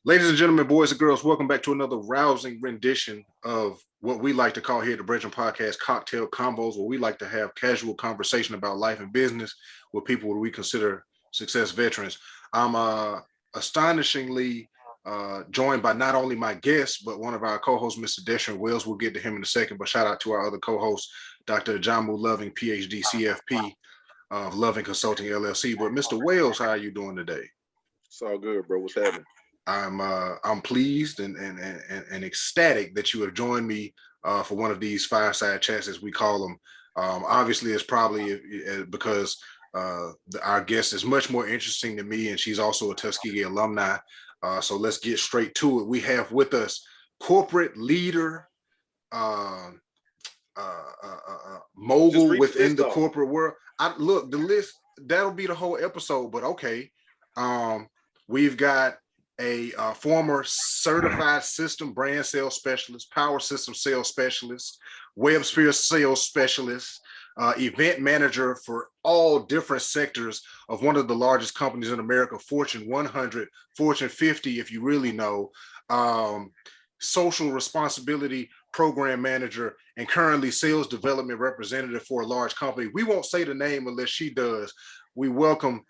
Ladies and gentlemen, boys and girls, welcome back to another rousing rendition of what we like to call here at the Bridge Podcast Cocktail Combos, where we like to have casual conversation about life and business with people we consider success veterans. I'm astonishingly joined by not only my guest, but one of our co-hosts, Mr. Deshaun Wells. We'll get to him in a second, but shout out to our other co-host, Dr. Jamu Loving, PhD, CFP of Loving Consulting LLC. But Mr. Wells, how are you doing today? It's all good, bro. What's happening? I'm pleased and ecstatic that you have joined me for one of these fireside chats, as we call them. Obviously, it's probably because our guest is much more interesting than me, and she's also a Tuskegee alumni. So let's get straight to it. We have with us corporate leader, mogul within the corporate world. Look, the list, that'll be the whole episode, but okay. We've got a former certified system brand sales specialist, power system sales specialist, WebSphere sales specialist, event manager for all different sectors of one of the largest companies in America, Fortune 100, Fortune 50, if you really know, social responsibility program manager, and currently sales development representative for a large company. We won't say the name unless she does. We welcome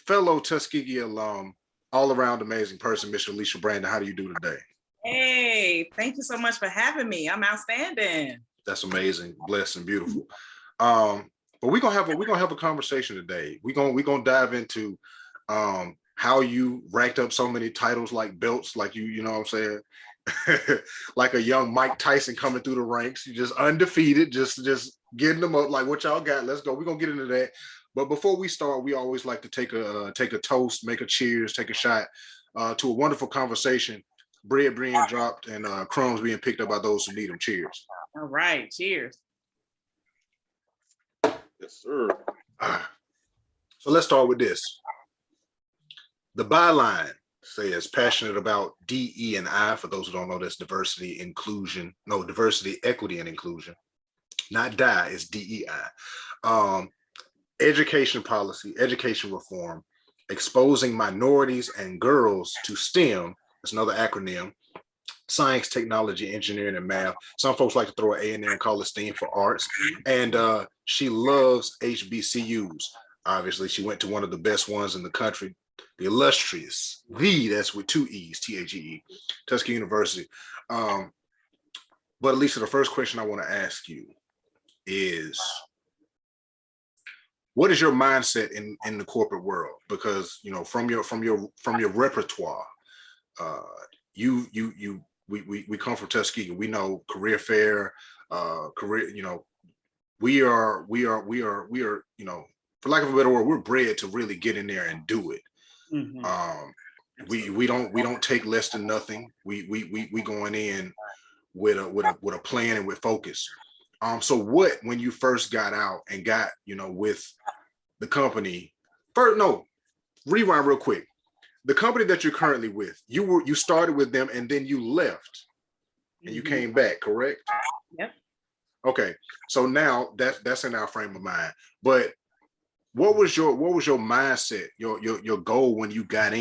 fellow Tuskegee alum, all around amazing person, Miss Alicia Brandon. How do you do today? Hey, thank you so much for having me. I'm outstanding. That's amazing, blessed, and beautiful. But we're gonna have a conversation today. We're gonna dive into how you racked up so many titles like belts, like you know what I'm saying, like a young Mike Tyson coming through the ranks. You just undefeated, just getting them up. Like, what y'all got? Let's go. We're gonna get into that. But before we start, we always like to take a toast, make a cheers, take a shot to a wonderful conversation. Bread being dropped and crumbs being picked up by those who need them. Cheers. All right, cheers. Yes, sir. So let's start with this. The byline says passionate about DE&I. For those who don't know, that's diversity, equity, and inclusion. Not DI, it's DEI. Education policy, education reform, exposing minorities and girls to STEM. That's another acronym. Science, technology, engineering, and math. Some folks like to throw an A in there and call it STEAM for arts. And she loves HBCUs. Obviously, she went to one of the best ones in the country, the illustrious, that's with two E's, THEE, Tuskegee University. But Alicia, the first question I want to ask you is, what is your mindset in the corporate world? Because from your repertoire, we come from Tuskegee. We know career fair, we are for lack of a better word, we're bred to really get in there and do it. Mm-hmm. We don't take less than nothing. We going in with a plan and with focus. So when you first got out and got, with the company, rewind real quick. The company that you're currently with, you started with them and then you left and you came back, correct? Yep. Okay. So now that's in our frame of mind. But what was your mindset, your goal when you got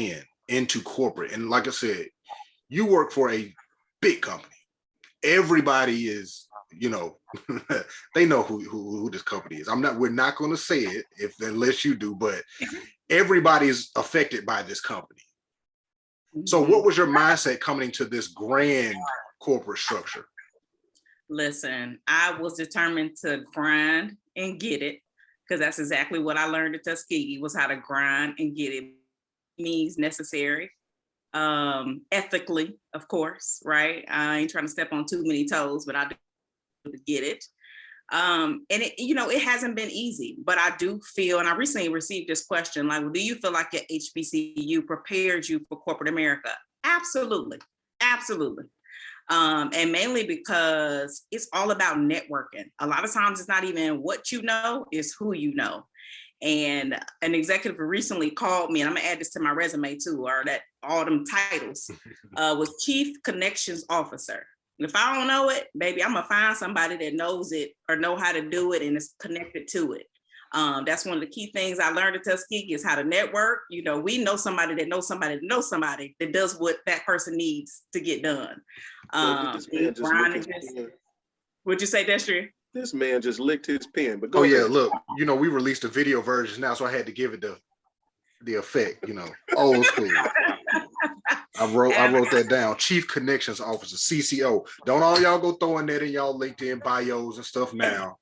into corporate? And like I said, you work for a big company. Everybody is, they know who this company is. We're not going to say it unless you do, but everybody's affected by this company. So what was your mindset coming into this grand corporate structure? Listen, I was determined to grind and get it, because that's exactly what I learned at Tuskegee, was how to grind and get it. Means necessary, ethically, of course, right? I ain't trying to step on too many toes, but I do to get it. And it hasn't been easy, but I do feel, and I recently received this question, like, well, do you feel like your HBCU prepared you for corporate America? Absolutely. And mainly because it's all about networking. A lot of times it's not even what you know, it's who you know. And an executive recently called me, and I'm gonna add this to my resume too, or that all them titles, was Chief Connections Officer. If I don't know it, baby, I'm gonna find somebody that knows it or know how to do it and is connected to it. That's one of the key things I learned at Tuskegee is how to network. You know, we know somebody that knows somebody that knows somebody that does what that person needs to get done. Bro, did this man just lick his pen? Would you say that's true? This man just licked his pen, but Oh go yeah, ahead. look, you know, we released a video version now, so I had to give it the effect, you know, old school. I wrote that down. Chief Connections Officer, CCO. Don't all y'all go throwing that in y'all LinkedIn bios and stuff now.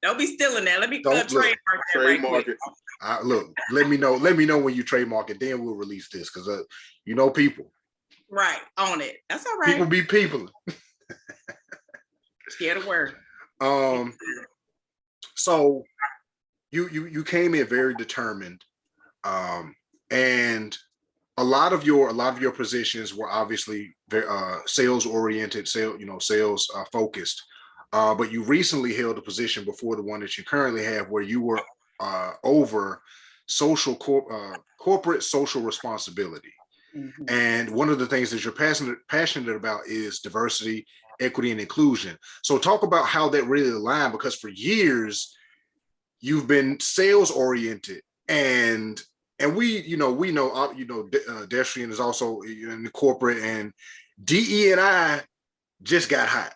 Don't be stealing that. Let me Don't look. trademark that right quick. Trademark it. Look, let me know when you trademark it. Then we'll release this because you know people. Right, on it. That's all right. People be people. Scared of word. So you came in very determined, and a lot of your positions were obviously very sales oriented, sales focused. But you recently held a position before the one that you currently have, where you were over corporate social responsibility. Mm-hmm. And one of the things that you're passionate about is diversity, equity, and inclusion. So talk about how that really aligned, because for years you've been sales oriented, and we know Destrian is also in the corporate, and DE and I just got hot.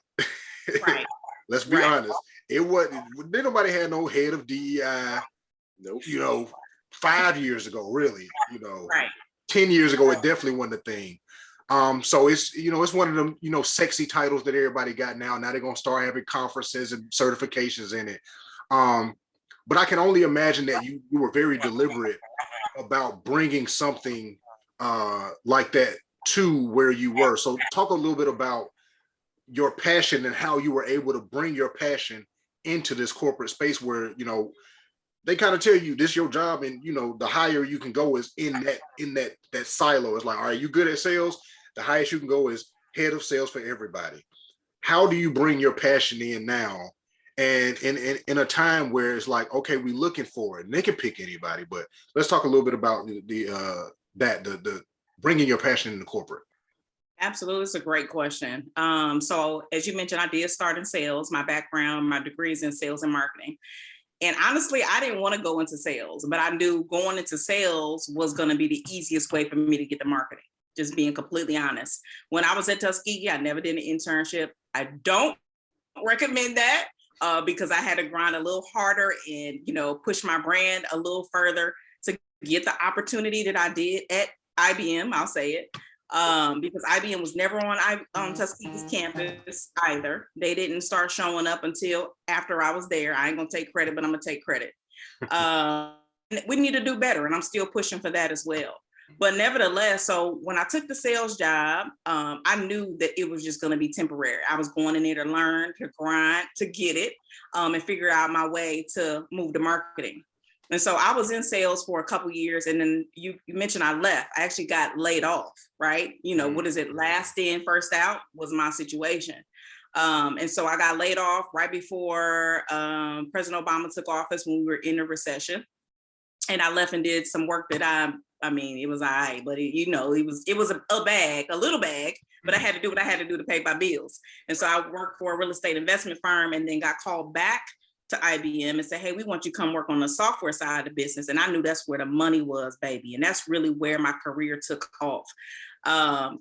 Right. Let's be honest. Didn't nobody had no head of DEI. Nope. You know, 5 years ago, really. Right. 10 years ago, it definitely wasn't a thing. So it's one of them, sexy titles that everybody got now. Now they're gonna start having conferences and certifications in it. But I can only imagine that you were very deliberate about bringing something like that to where you were. So talk a little bit about your passion and how you were able to bring your passion into this corporate space where, they kind of tell you this your job, and the higher you can go is in that silo. It's like, all right, you good at sales, the highest you can go is head of sales for everybody. How do you bring your passion in now, and in a time where it's like, okay, we're looking for it, and they can pick anybody, but let's talk a little bit about the bringing your passion into corporate. Absolutely, it's a great question. So as you mentioned, I did start in sales. My background, my degrees in sales and marketing. And honestly, I didn't want to go into sales, but I knew going into sales was going to be the easiest way for me to get the marketing, just being completely honest. When I was at Tuskegee, I never did an internship. I don't recommend that because I had to grind a little harder and, push my brand a little further to get the opportunity that I did at IBM, I'll say it. Because IBM was never on Tuskegee's campus either. They didn't start showing up until after I was there. I ain't gonna take credit, but I'm gonna take credit. We need to do better, and I'm still pushing for that as well. But nevertheless, so when I took the sales job, I knew that it was just gonna be temporary. I was going in there to learn, to grind, to get it, and figure out my way to move to marketing. And so I was in sales for a couple of years, and then you mentioned I left. I actually got laid off, right? What is it? Last in, first out was my situation. And so I got laid off right before President Obama took office when we were in a recession. And I left and did some work that it was all right, but it was a bag, a little bag, but I had to do what I had to do to pay my bills. And so I worked for a real estate investment firm, and then got called back to IBM and said, hey, we want you to come work on the software side of the business. And I knew that's where the money was, baby. And that's really where my career took off. I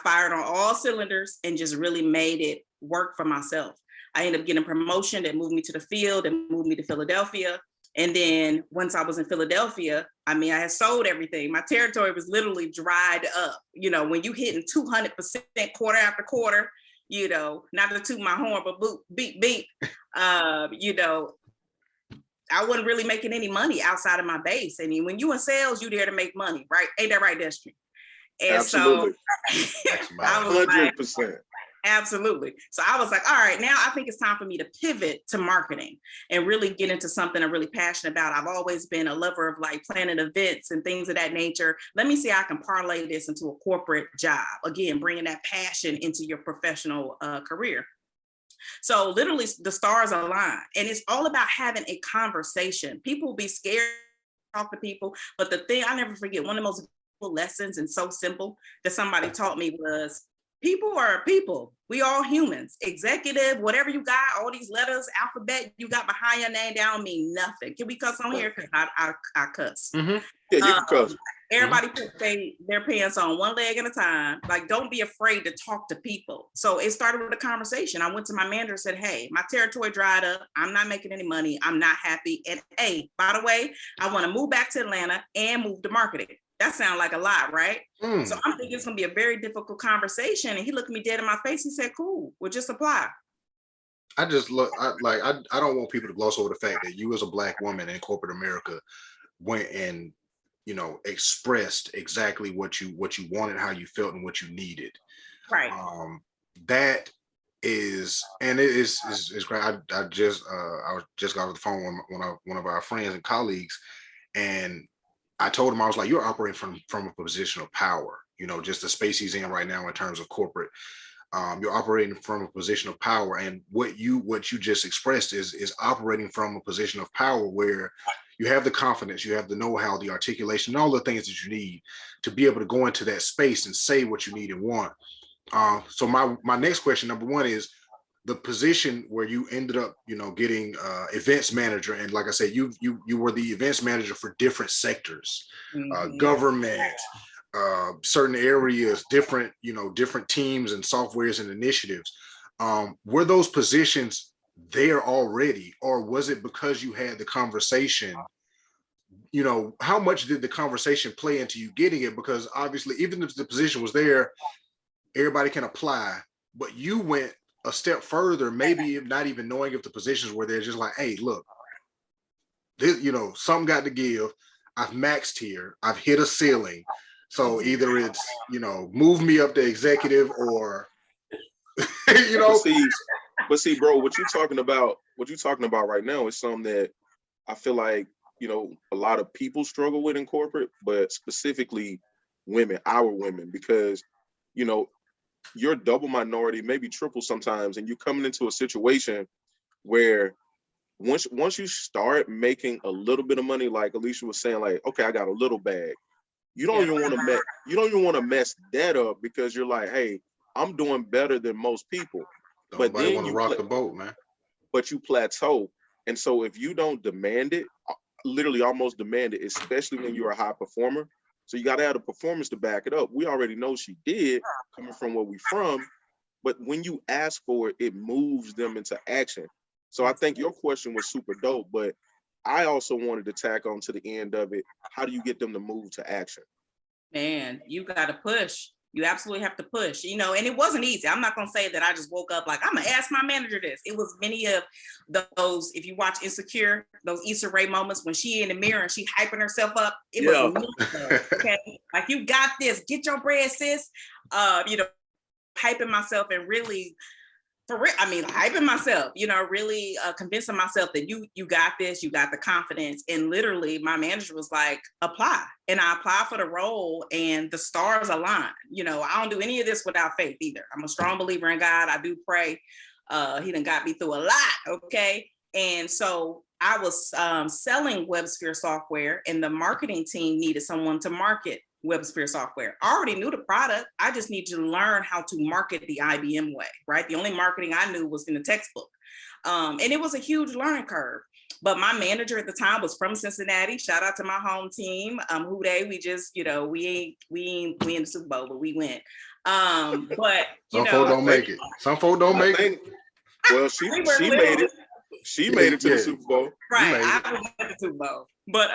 fired on all cylinders and just really made it work for myself. I ended up getting a promotion that moved me to the field and moved me to Philadelphia. And then once I was in Philadelphia, I had sold everything. My territory was literally dried up. When you hitting 200% quarter after quarter, not to toot my horn, but beep, beep. I wasn't really making any money outside of my base. I mean, when you in sales, you there to make money, right? Ain't that right, Destry? And absolutely. So I was 100%. Like, absolutely. So I was like, all right, now I think it's time for me to pivot to marketing and really get into something I'm really passionate about. I've always been a lover of planning events and things of that nature. Let me see how I can parlay this into a corporate job. Again, bringing that passion into your professional career. So literally the stars align, and it's all about having a conversation. People will be scared to talk to people, but the thing I never forget, one of the most lessons and so simple that somebody taught me was people are people. We all humans. Executive, whatever you got, all these letters, alphabet you got behind your name, that don't mean nothing. Can we cuss on here? Because I cuss. Mm-hmm. Yeah, you can cuss. Everybody put their pants on one leg at a time. Like, don't be afraid to talk to people. So it started with a conversation. I went to my manager and said, hey, my territory dried up. I'm not making any money. I'm not happy. And hey, by the way, I want to move back to Atlanta and move to marketing. That sounds like a lot, right? So I'm thinking it's gonna be a very difficult conversation. And he looked me dead in my face. He said, cool, we'll just apply. I just look I don't want people to gloss over the fact that you as a Black woman in corporate America went and, you know, expressed exactly what you wanted, how you felt, and what you needed. Right. That is, and it is great. I just got off the phone with one of our friends and colleagues, and I told him, I was like, you're operating from a position of power, you know, just the space he's in right now in terms of corporate. You're operating from a position of power, and what you just expressed is operating from a position of power where you have the confidence, you have the know-how, the articulation, all the things that you need to be able to go into that space and say what you need and want. So my next question, number one, is the position where you ended up, you know, getting events manager, and like I said, you were the events manager for different sectors, government, certain areas, different teams and softwares and initiatives. Were those positions there already, or was it because you had the conversation? You know, how much did the conversation play into you getting it? Because obviously, even if the position was there, everybody can apply, but you went a step further, maybe not even knowing if the positions were there, just like, hey, look, this, you know, something got to give. I've maxed here. I've hit a ceiling. So either it's, you know, move me up to executive, or, you know. But see, bro, what you're talking about right now is something that I feel like, you know, a lot of people struggle with in corporate, but specifically our women, because, you know, you're double minority, maybe triple sometimes, and you're coming into a situation where once you start making a little bit of money, like Alicia was saying, like, okay, I got a little bag. You don't even want to mess that up, because you're like, hey, I'm doing better than most people. But then want to rock the boat, man. But you plateau. And so if you don't demand it, literally almost demand it, especially when you're a high performer. So you got to have the performance to back it up. We already know she did, coming from where we from. But when you ask for it, it moves them into action. So I think your question was super dope, but I also wanted to tack on to the end of it. How do you get them to move to action? Man, you got to push. You absolutely have to push, you know, and it wasn't easy. I'm not going to say that I just woke up like, I'm going to ask my manager this. It was many of those, if you watch Insecure, those Issa Rae moments when she in the mirror and she hyping herself up. It was okay. Like, you got this, get your bread, sis. You know, hyping myself and really, for real, I mean, hyping myself, you know, really convincing myself that you got this, you got the confidence. And literally my manager was like, apply. And I applied for the role and the stars aligned. You know, I don't do any of this without faith either. I'm a strong believer in God. I do pray. He done got me through a lot, okay? And so I was selling WebSphere software, and the marketing team needed someone to market WebSphere software. I already knew the product. I just need to learn how to market the IBM way, right? The only marketing I knew was in the textbook. And it was a huge learning curve. But my manager at the time was from Cincinnati. Shout out to my home team. Who they? We just, you know, we ain't in the Super Bowl, but we went. But you some folk don't make it. Some folk don't make it. Well, she made it. She made it to the Super Bowl. Right. I was at the Super Bowl. But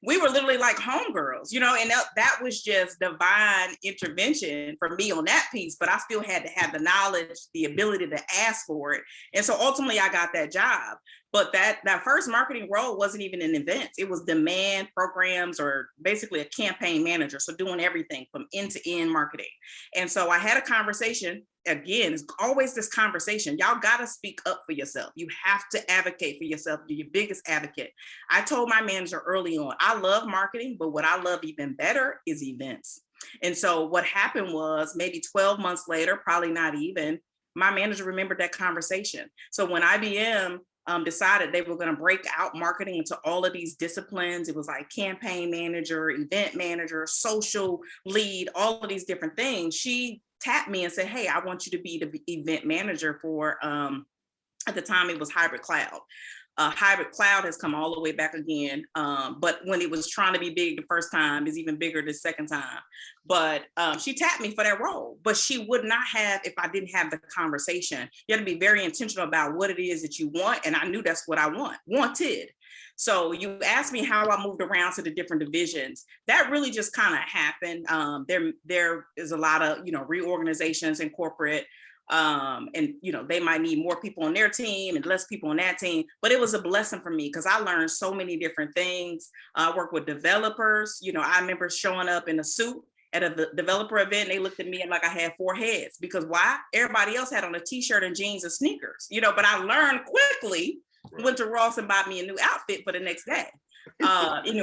we were literally like homegirls, you know, and that was just divine intervention for me on that piece. But I still had to have the knowledge, the ability to ask for it. And so ultimately I got that job. But that first marketing role wasn't even in events. It was demand programs, or basically a campaign manager. So doing everything from end to end marketing. And so I had a conversation. Again, it's always this conversation. Y'all got to speak up for yourself. You have to advocate for yourself. Be your biggest advocate. I told my manager early on, I love marketing, but what I love even better is events. And so what happened was, maybe 12 months later, probably not even, my manager remembered that conversation. So when IBM decided they were going to break out marketing into all of these disciplines, it was like campaign manager, event manager, social lead, all of these different things, she tapped me and said, hey, I want you to be the event manager for, at the time it was Hybrid Cloud. Hybrid Cloud has come all the way back again. But when it was trying to be big the first time, it's even bigger the second time. But she tapped me for that role, but she would not have if I didn't have the conversation. You have to be very intentional about what it is that you want. And I knew that's what I wanted. So you asked me how I moved around to the different divisions. That really just kind of happened. There is a lot of, reorganizations in corporate. And they might need more people on their team and less people on that team, but it was a blessing for me because I learned so many different things. I work with developers. I remember showing up in a suit at a developer event, and they looked at me like I had 4 heads, because why? Everybody else had on a t-shirt and jeans and sneakers, but I learned quickly, went to Ross and bought me a new outfit for the next day.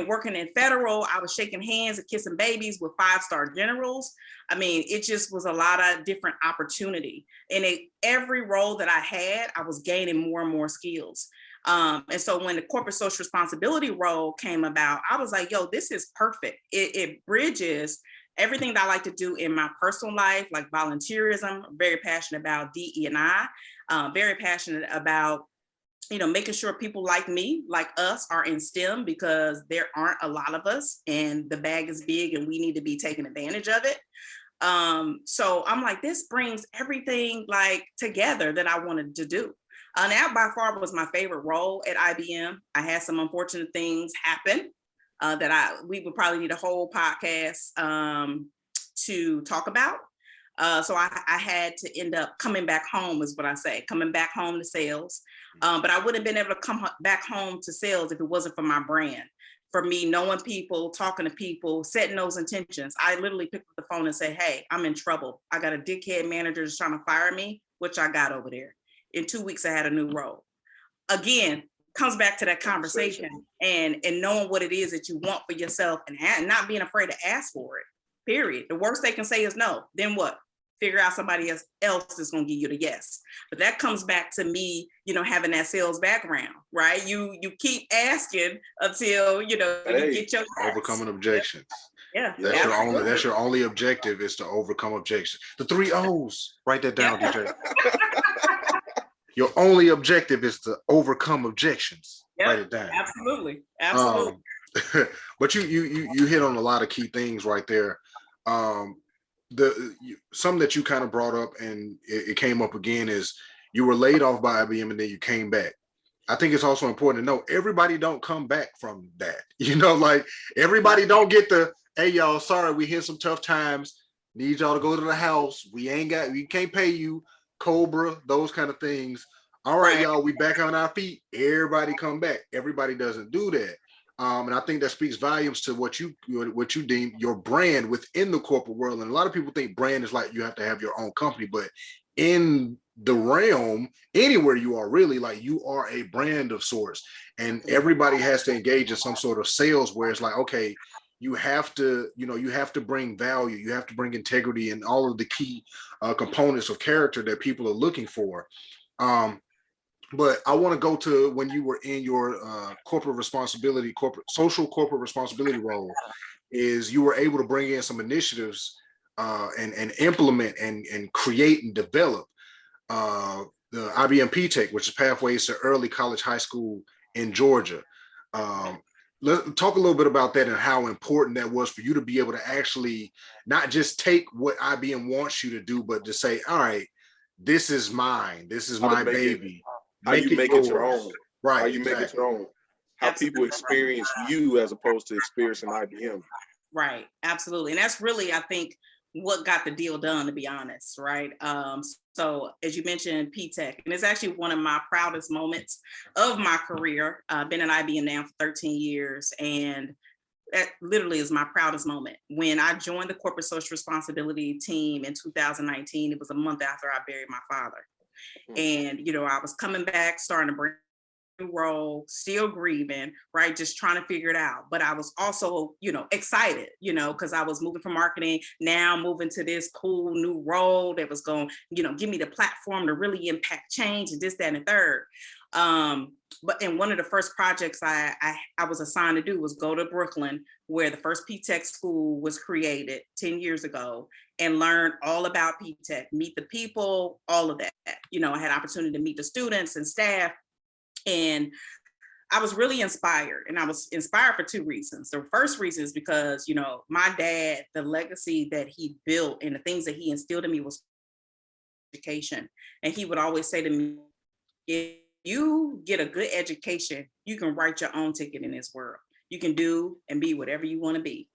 Working in federal, I was shaking hands and kissing babies with 5-star generals. I mean, it just was a lot of different opportunity. And every role that I had, I was gaining more and more skills. And so when the corporate social responsibility role came about, I was like, yo, this is perfect. It bridges everything that I like to do in my personal life, like volunteerism. I'm very passionate about DE&I, very passionate about making sure people like me, like us, are in STEM, because there aren't a lot of us and the bag is big and we need to be taking advantage of it. So I'm like, this brings everything like together that I wanted to do. That by far was my favorite role at IBM. I had some unfortunate things happen that we would probably need a whole podcast to talk about. So I had to end up coming back home, is what I say, coming back home to sales. But I wouldn't have been able to come back home to sales if it wasn't for my brand. For me, knowing people, talking to people, setting those intentions. I literally picked up the phone and say, hey, I'm in trouble. I got a dickhead manager that's trying to fire me, which I got over there. In 2 weeks, I had a new role. Again, comes back to that conversation and knowing what it is that you want for yourself and not being afraid to ask for it, period. The worst they can say is no. Then what? Figure out somebody else is going to give you the yes. But that comes back to me, having that sales background, right? You keep asking until, you get your yes. Overcoming objections. Yeah. That's your only objective, is to overcome objections. The 3 O's. Write that down, DJ. Your only objective is to overcome objections. Yep. Write it down. Absolutely. But you hit on a lot of key things right there. Some that you kind of brought up and it came up again is you were laid off by IBM and then you came back. I think it's also important to know everybody don't come back from that. Like everybody don't get the, hey y'all, sorry, we hit some tough times. Need y'all to go to the house. We can't pay you. Cobra, those kind of things. All right, y'all, we back on our feet. Everybody come back. Everybody doesn't do that. And I think that speaks volumes to what you deem your brand within the corporate world. And a lot of people think brand is like you have to have your own company, but in the realm, anywhere you are, really, like you are a brand of sorts, and everybody has to engage in some sort of sales where it's like, okay, you have to bring value, you have to bring integrity and all of the key components of character that people are looking for. But I want to go to when you were in your social corporate responsibility role, is you were able to bring in some initiatives and implement and create and develop the IBM P-Tech, which is Pathways to Early College High School in Georgia. Let's talk a little bit about that and how important that was for you to be able to actually not just take what IBM wants you to do, but to say, all right, this is mine. This is my baby. How you make it your own. Right. How you make it your own. How people experience you as opposed to experiencing IBM. Right. Absolutely. And that's really, I think, what got the deal done, to be honest, right? So as you mentioned, P-Tech, and it's actually one of my proudest moments of my career. I've been at IBM now for 13 years, and that literally is my proudest moment. When I joined the corporate social responsibility team in 2019, it was a month after I buried my father. And, I was coming back, starting to bring role, still grieving, right? Just trying to figure it out. But I was also, excited, because I was moving from marketing, now moving to this cool new role that was going, give me the platform to really impact change and this, that, and the third. But and one of the first projects I was assigned to do was go to Brooklyn, where the first P-Tech school was created 10 years ago, and learn all about P-Tech, meet the people, all of that. You know, I had opportunity to meet the students and staff, and I was really inspired. And I was inspired for two reasons. The first reason is because, you know, my dad, the legacy that he built and the things that he instilled in me was education. And he would always say to me, if you get a good education, you can write your own ticket in this world. You can do and be whatever you want to be.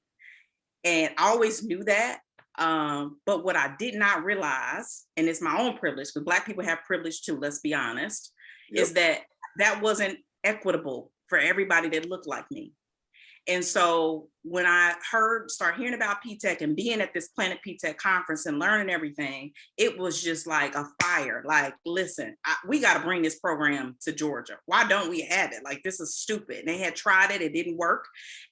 And I always knew that. But what I did not realize, and it's my own privilege, because Black people have privilege too, let's be honest, is that that wasn't equitable for everybody that looked like me. And so when I start hearing about P-Tech and being at this Planet P-Tech conference and learning everything, it was just like a fire. Like, listen, we got to bring this program to Georgia. Why don't we have it? Like, this is stupid. And they had tried it, it didn't work.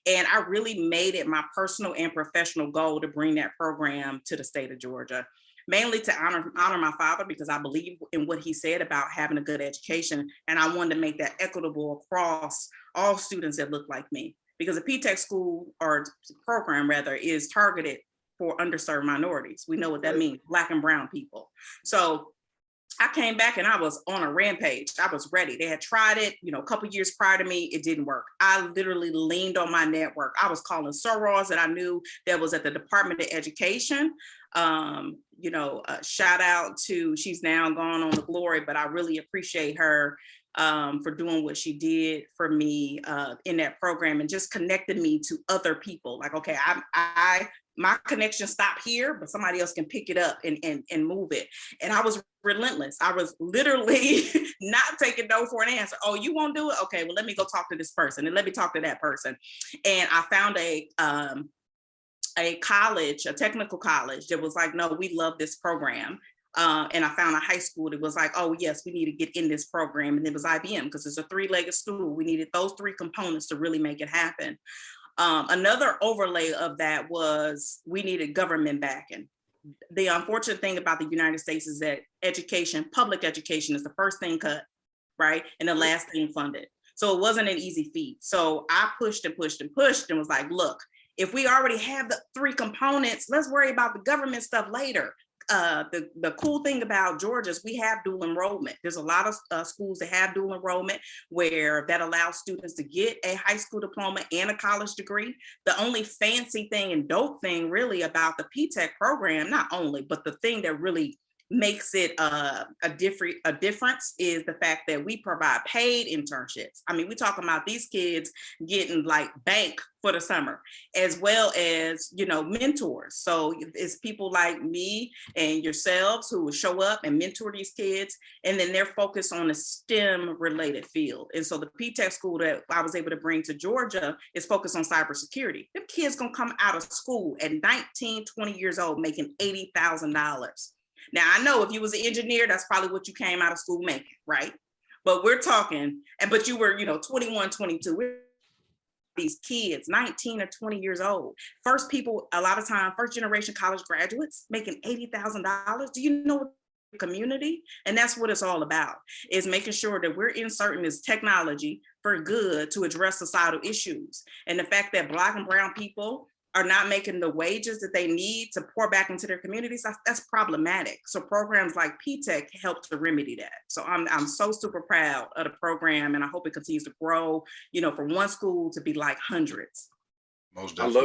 And I really made it my personal and professional goal to bring that program to the state of Georgia, mainly to honor my father, because I believe in what he said about having a good education. And I wanted to make that equitable across all students that look like me. Because a P-Tech school, or program rather, is targeted for underserved minorities. We know what that means, Black and brown people. So I came back and I was on a rampage. I was ready. They had tried it, you know, a couple years prior to me. It didn't work. I literally leaned on my network. I was calling sorors that I knew that was at the Department of Education. You know, shout out to, she's now gone on to glory, but I really appreciate her for doing what she did for me in that program, and just connected me to other people. Like, okay, my connection stopped here, but somebody else can pick it up and move it. And I was relentless. I was literally not taking no for an answer. Oh, you won't do it? Okay, well, let me go talk to this person, and let me talk to that person. And I found a college, a technical college that was like, no, we love this program. And I found a high school that was like, oh, yes, we need to get in this program. And it was IBM, because it's a three-legged stool. We needed those three components to really make it happen. Another overlay of that was we needed government backing. The unfortunate thing about the United States is that education, public education, is the first thing cut, right? And the last thing funded. So it wasn't an easy feat. So I pushed and pushed and pushed and was like, look, if we already have the three components, let's worry about the government stuff later. The cool thing about Georgia is we have dual enrollment. There's a lot of schools that have dual enrollment, where that allows students to get a high school diploma and a college degree. The only fancy thing and dope thing really about the P-Tech program, not only, but the thing that really makes it a difference, is the fact that we provide paid internships. I mean, we're talking about these kids getting like bank for the summer, as well as, you know, mentors. So it's people like me and yourselves who will show up and mentor these kids, and then they're focused on a STEM related field. And so the P-Tech school that I was able to bring to Georgia is focused on cybersecurity. Them kids gonna come out of school at 19, 20 years old making $80,000. Now, I know if you was an engineer, that's probably what you came out of school making, right? But we're talking, but you were, you know, 21, 22. These kids, 19 or 20 years old. First people, a lot of time, first generation college graduates making $80,000. Do you know the community? And that's what it's all about, is making sure that we're inserting this technology for good to address societal issues. And the fact that Black and brown people are not making the wages that they need to pour back into their communities, that's problematic. So programs like P-Tech help to remedy that. So I'm so super proud of the program, and I hope it continues to grow, you know, from one school to be like hundreds. Most definitely.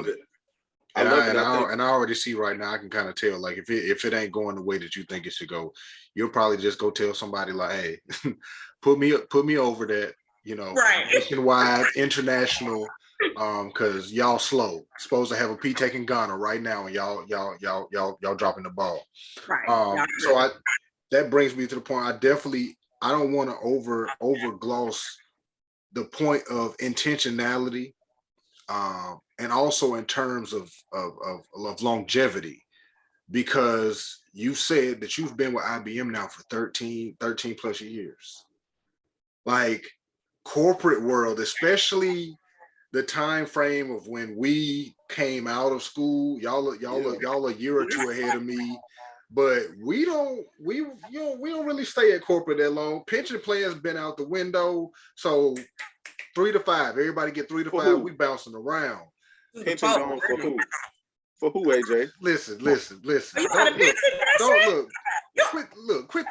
I love it. And I already see right now, I can kind of tell, like, if it ain't going the way that you think it should go, you'll probably just go tell somebody like, hey, put me over that, you know, right, nationwide, international, because y'all slow. Supposed to have a P-Tech in Ghana right now, and y'all dropping the ball. Right. So that brings me to the point. I don't want to overgloss the point of intentionality, and also in terms of longevity, because you said that you've been with IBM now for 13 plus years. Like, corporate world, especially the time frame of when we came out of school, y'all a year or two ahead of me. but we don't really stay at corporate that long. Pension plans been out the window. So 3 to 5. Everybody get 3 to 5. We bouncing around. Pension gone for who? For who, AJ? Listen. You got a pension? Don't quit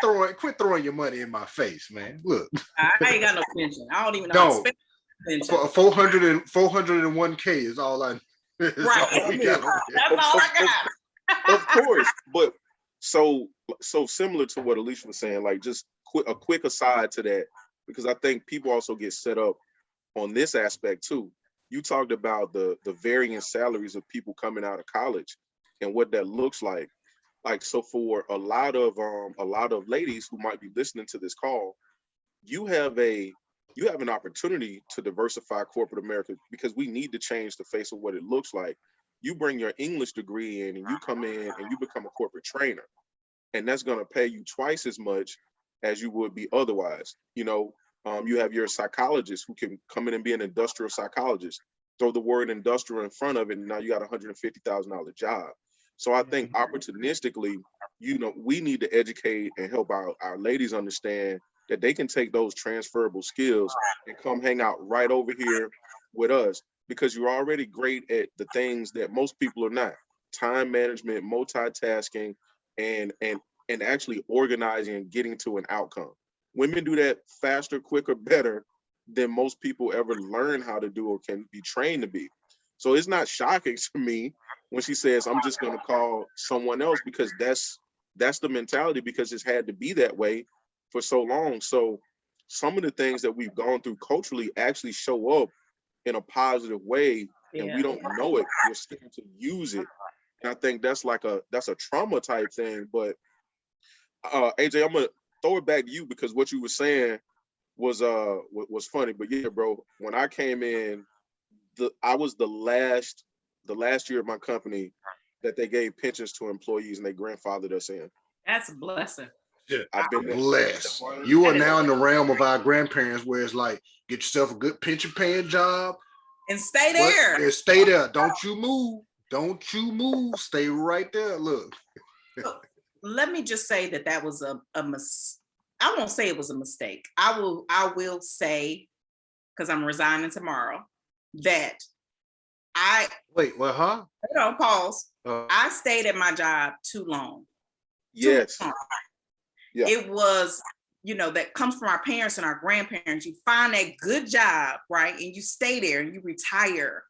throwing your money in my face, man. Look. I ain't got no pension. I don't even know how to spend pension. 401k is all I. Right. All we got. That's all I got. Of course, but so similar to what Alicia was saying, like just a quick aside to that, because I think people also get set up on this aspect too. You talked about the varying salaries of people coming out of college and what that looks like. Like, so for a lot of ladies who might be listening to this call, you have an opportunity to diversify corporate America, because we need to change the face of what it looks like. You bring your English degree in and you come in and you become a corporate trainer, and that's going to pay you twice as much as you would be otherwise. You have your psychologist who can come in and be an industrial psychologist. Throw the word industrial in front of it, and now you got a $150,000 job. So I think opportunistically, we need to educate and help our ladies understand that they can take those transferable skills and come hang out right over here with us, because you're already great at the things that most people are not: time management, multitasking, and actually organizing and getting to an outcome. Women do that faster, quicker, better than most people ever learn how to do or can be trained to be. So it's not shocking to me when she says, I'm just going to call someone else, because that's the mentality, because it's had to be that way for so long. So some of the things that we've gone through culturally actually show up in a positive way, and we don't know it. We're scared to use it. And I think that's a trauma type thing. But AJ, I'm gonna throw it back to you, because what you were saying was funny. But yeah, bro, when I came in, I was the last year of my company that they gave pensions to employees, and they grandfathered us in. That's a blessing. Yeah, I've been blessed. You are now in the realm of our grandparents, where it's like, get yourself a good pension paying job and stay there. Yeah, stay there. Don't you move. Don't you move. Stay right there. Look. Let me just say that was a mistake. I won't say it was a mistake. I will say, because I'm resigning tomorrow, that pause. I stayed at my job too long. Yes. Yeah. It was, that comes from our parents and our grandparents. You find that good job, right? And you stay there and you retire.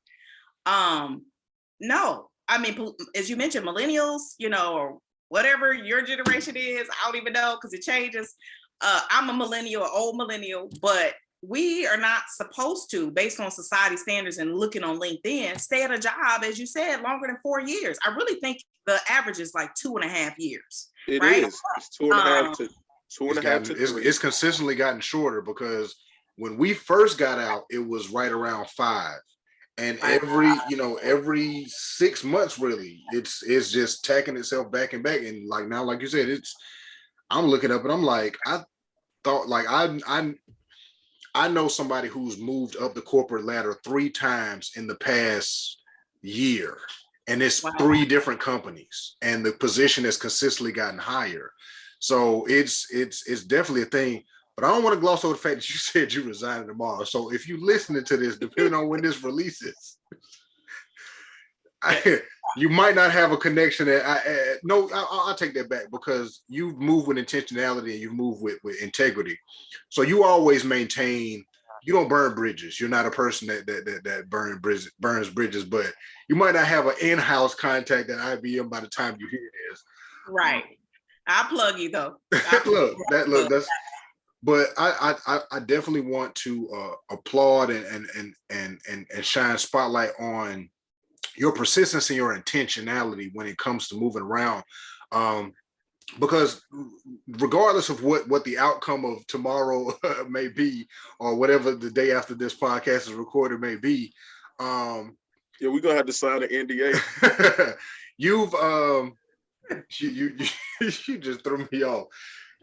No, I mean, as you mentioned, millennials, or whatever your generation is, I don't even know, because it changes. I'm a millennial, old millennial, but we are not supposed to, based on society standards and looking on LinkedIn, stay at a job, as you said, longer than 4 years. I really think the average is like 2.5 years. It right? is. It's 2.5 to 2.5 to 3. It's consistently gotten shorter, because when we first got out, it was right around 5. And every 6 months, really, it's just tacking itself back and back. And like now, like you said, I'm looking up and I'm like, I thought, like, I know somebody who's moved up the corporate ladder 3 times in the past year, and it's 3 different companies, and the position has consistently gotten higher. So it's definitely a thing. But I don't want to gloss over the fact that you said you resigning tomorrow. So if you're listening to this, depending on when this releases, you might not have a connection. I'll take that back, because you move with intentionality and you move with integrity. So you always maintain. You don't burn bridges. You're not a person that burns bridges. But you might not have an in-house contact at IBM by the time you hear this. Right. I'll plug you though. That's. But I definitely want to applaud and shine spotlight on your persistence and your intentionality when it comes to moving around, because regardless of what the outcome of tomorrow may be, or whatever the day after this podcast is recorded may be, we're gonna have to sign an NDA. you just threw me off.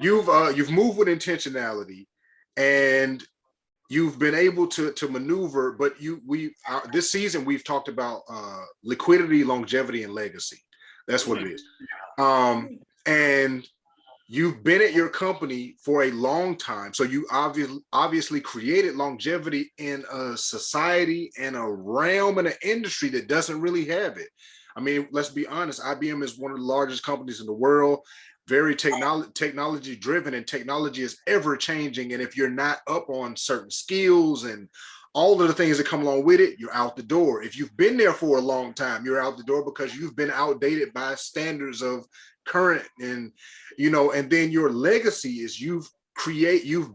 You've moved with intentionality, and you've been able to maneuver. But this season we've talked about liquidity, longevity, and legacy. That's what it is. And you've been at your company for a long time. So you obviously created longevity in a society and a realm and an industry that doesn't really have it. I mean, let's be honest, IBM is one of the largest companies in the world, very technology driven, and technology is ever changing. And if you're not up on certain skills and all of the things that come along with it, you're out the door. If you've been there for a long time, you're out the door because you've been outdated by standards of current. And and then your legacy is you've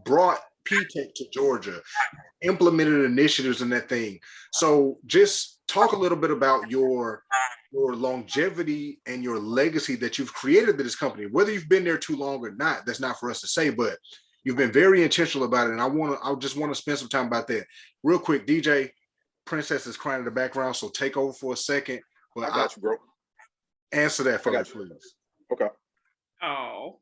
brought P-Tech to Georgia, implemented initiatives and that thing. So just talk a little bit about your longevity and your legacy that you've created to this company. Whether you've been there too long or not, that's not for us to say, but you've been very intentional about it. And I just want to spend some time about that. Real quick, DJ, Princess is crying in the background, so take over for a second. But I got you, bro. Answer that for me, please. Okay. Oh,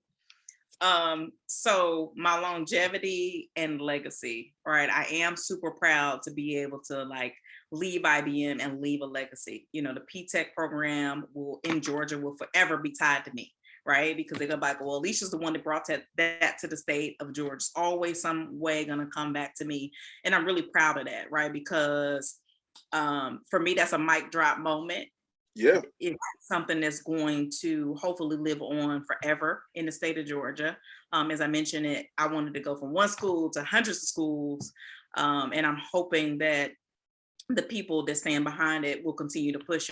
so my longevity and legacy, right? I am super proud to be able to like leave IBM and leave a legacy. The P-Tech program in Georgia will forever be tied to me, right? Because they're gonna be like, well, Alicia's the one that brought that to the state of Georgia. It's always some way gonna come back to me. And I'm really proud of that, right? Because for me, that's a mic drop moment. Yeah. It's something that's going to hopefully live on forever in the state of Georgia. As I mentioned, I wanted to go from one school to hundreds of schools. And I'm hoping that the people that stand behind it will continue to push.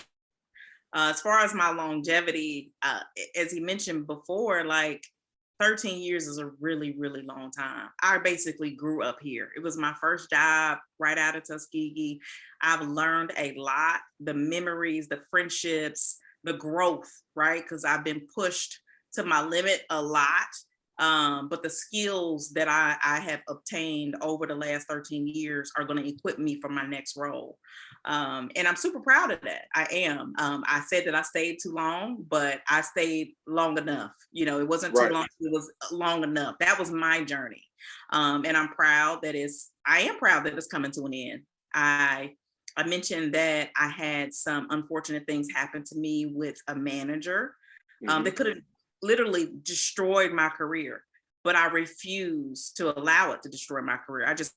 As far as my longevity, as he mentioned before, like 13 years is a really, really long time. I basically grew up here. It was my first job right out of Tuskegee. I've learned a lot, the memories, the friendships, the growth, right? Because I've been pushed to my limit a lot. But the skills that I have obtained over the last 13 years are going to equip me for my next role. And I'm super proud of that. I am. I said that I stayed too long, but I stayed long enough. It wasn't too long. It was long enough. That was my journey. And I'm proud that I am proud that it's coming to an end. I mentioned that I had some unfortunate things happen to me with a manager that could have literally destroyed my career, but I refuse to allow it to destroy my career. I just,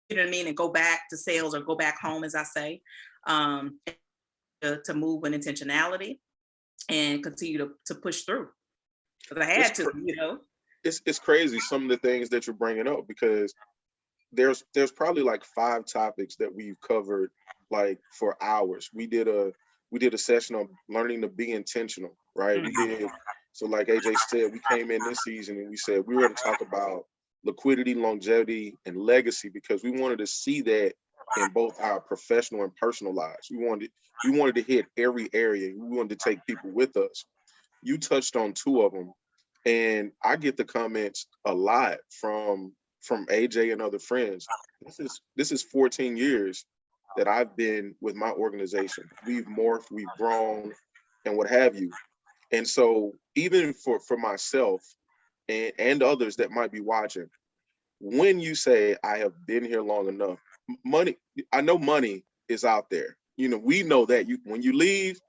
and go back to sales or go back home, as I say, to move with intentionality and continue to push through. Because I had to. It's crazy some of the things that you're bringing up, because there's probably like 5 topics that we've covered like for hours. We did a session on learning to be intentional, right? We did. So like AJ said, we came in this season and we said we were going to talk about liquidity, longevity, and legacy, because we wanted to see that in both our professional and personal lives. We wanted to hit every area. We wanted to take people with us. You touched on 2 of them, and I get the comments a lot from AJ and other friends. This is 14 years that I've been with my organization. We've morphed, we've grown, and what have you. And so even for myself and others that might be watching, when you say I have been here long enough, I know money is out there. We know that when you leave,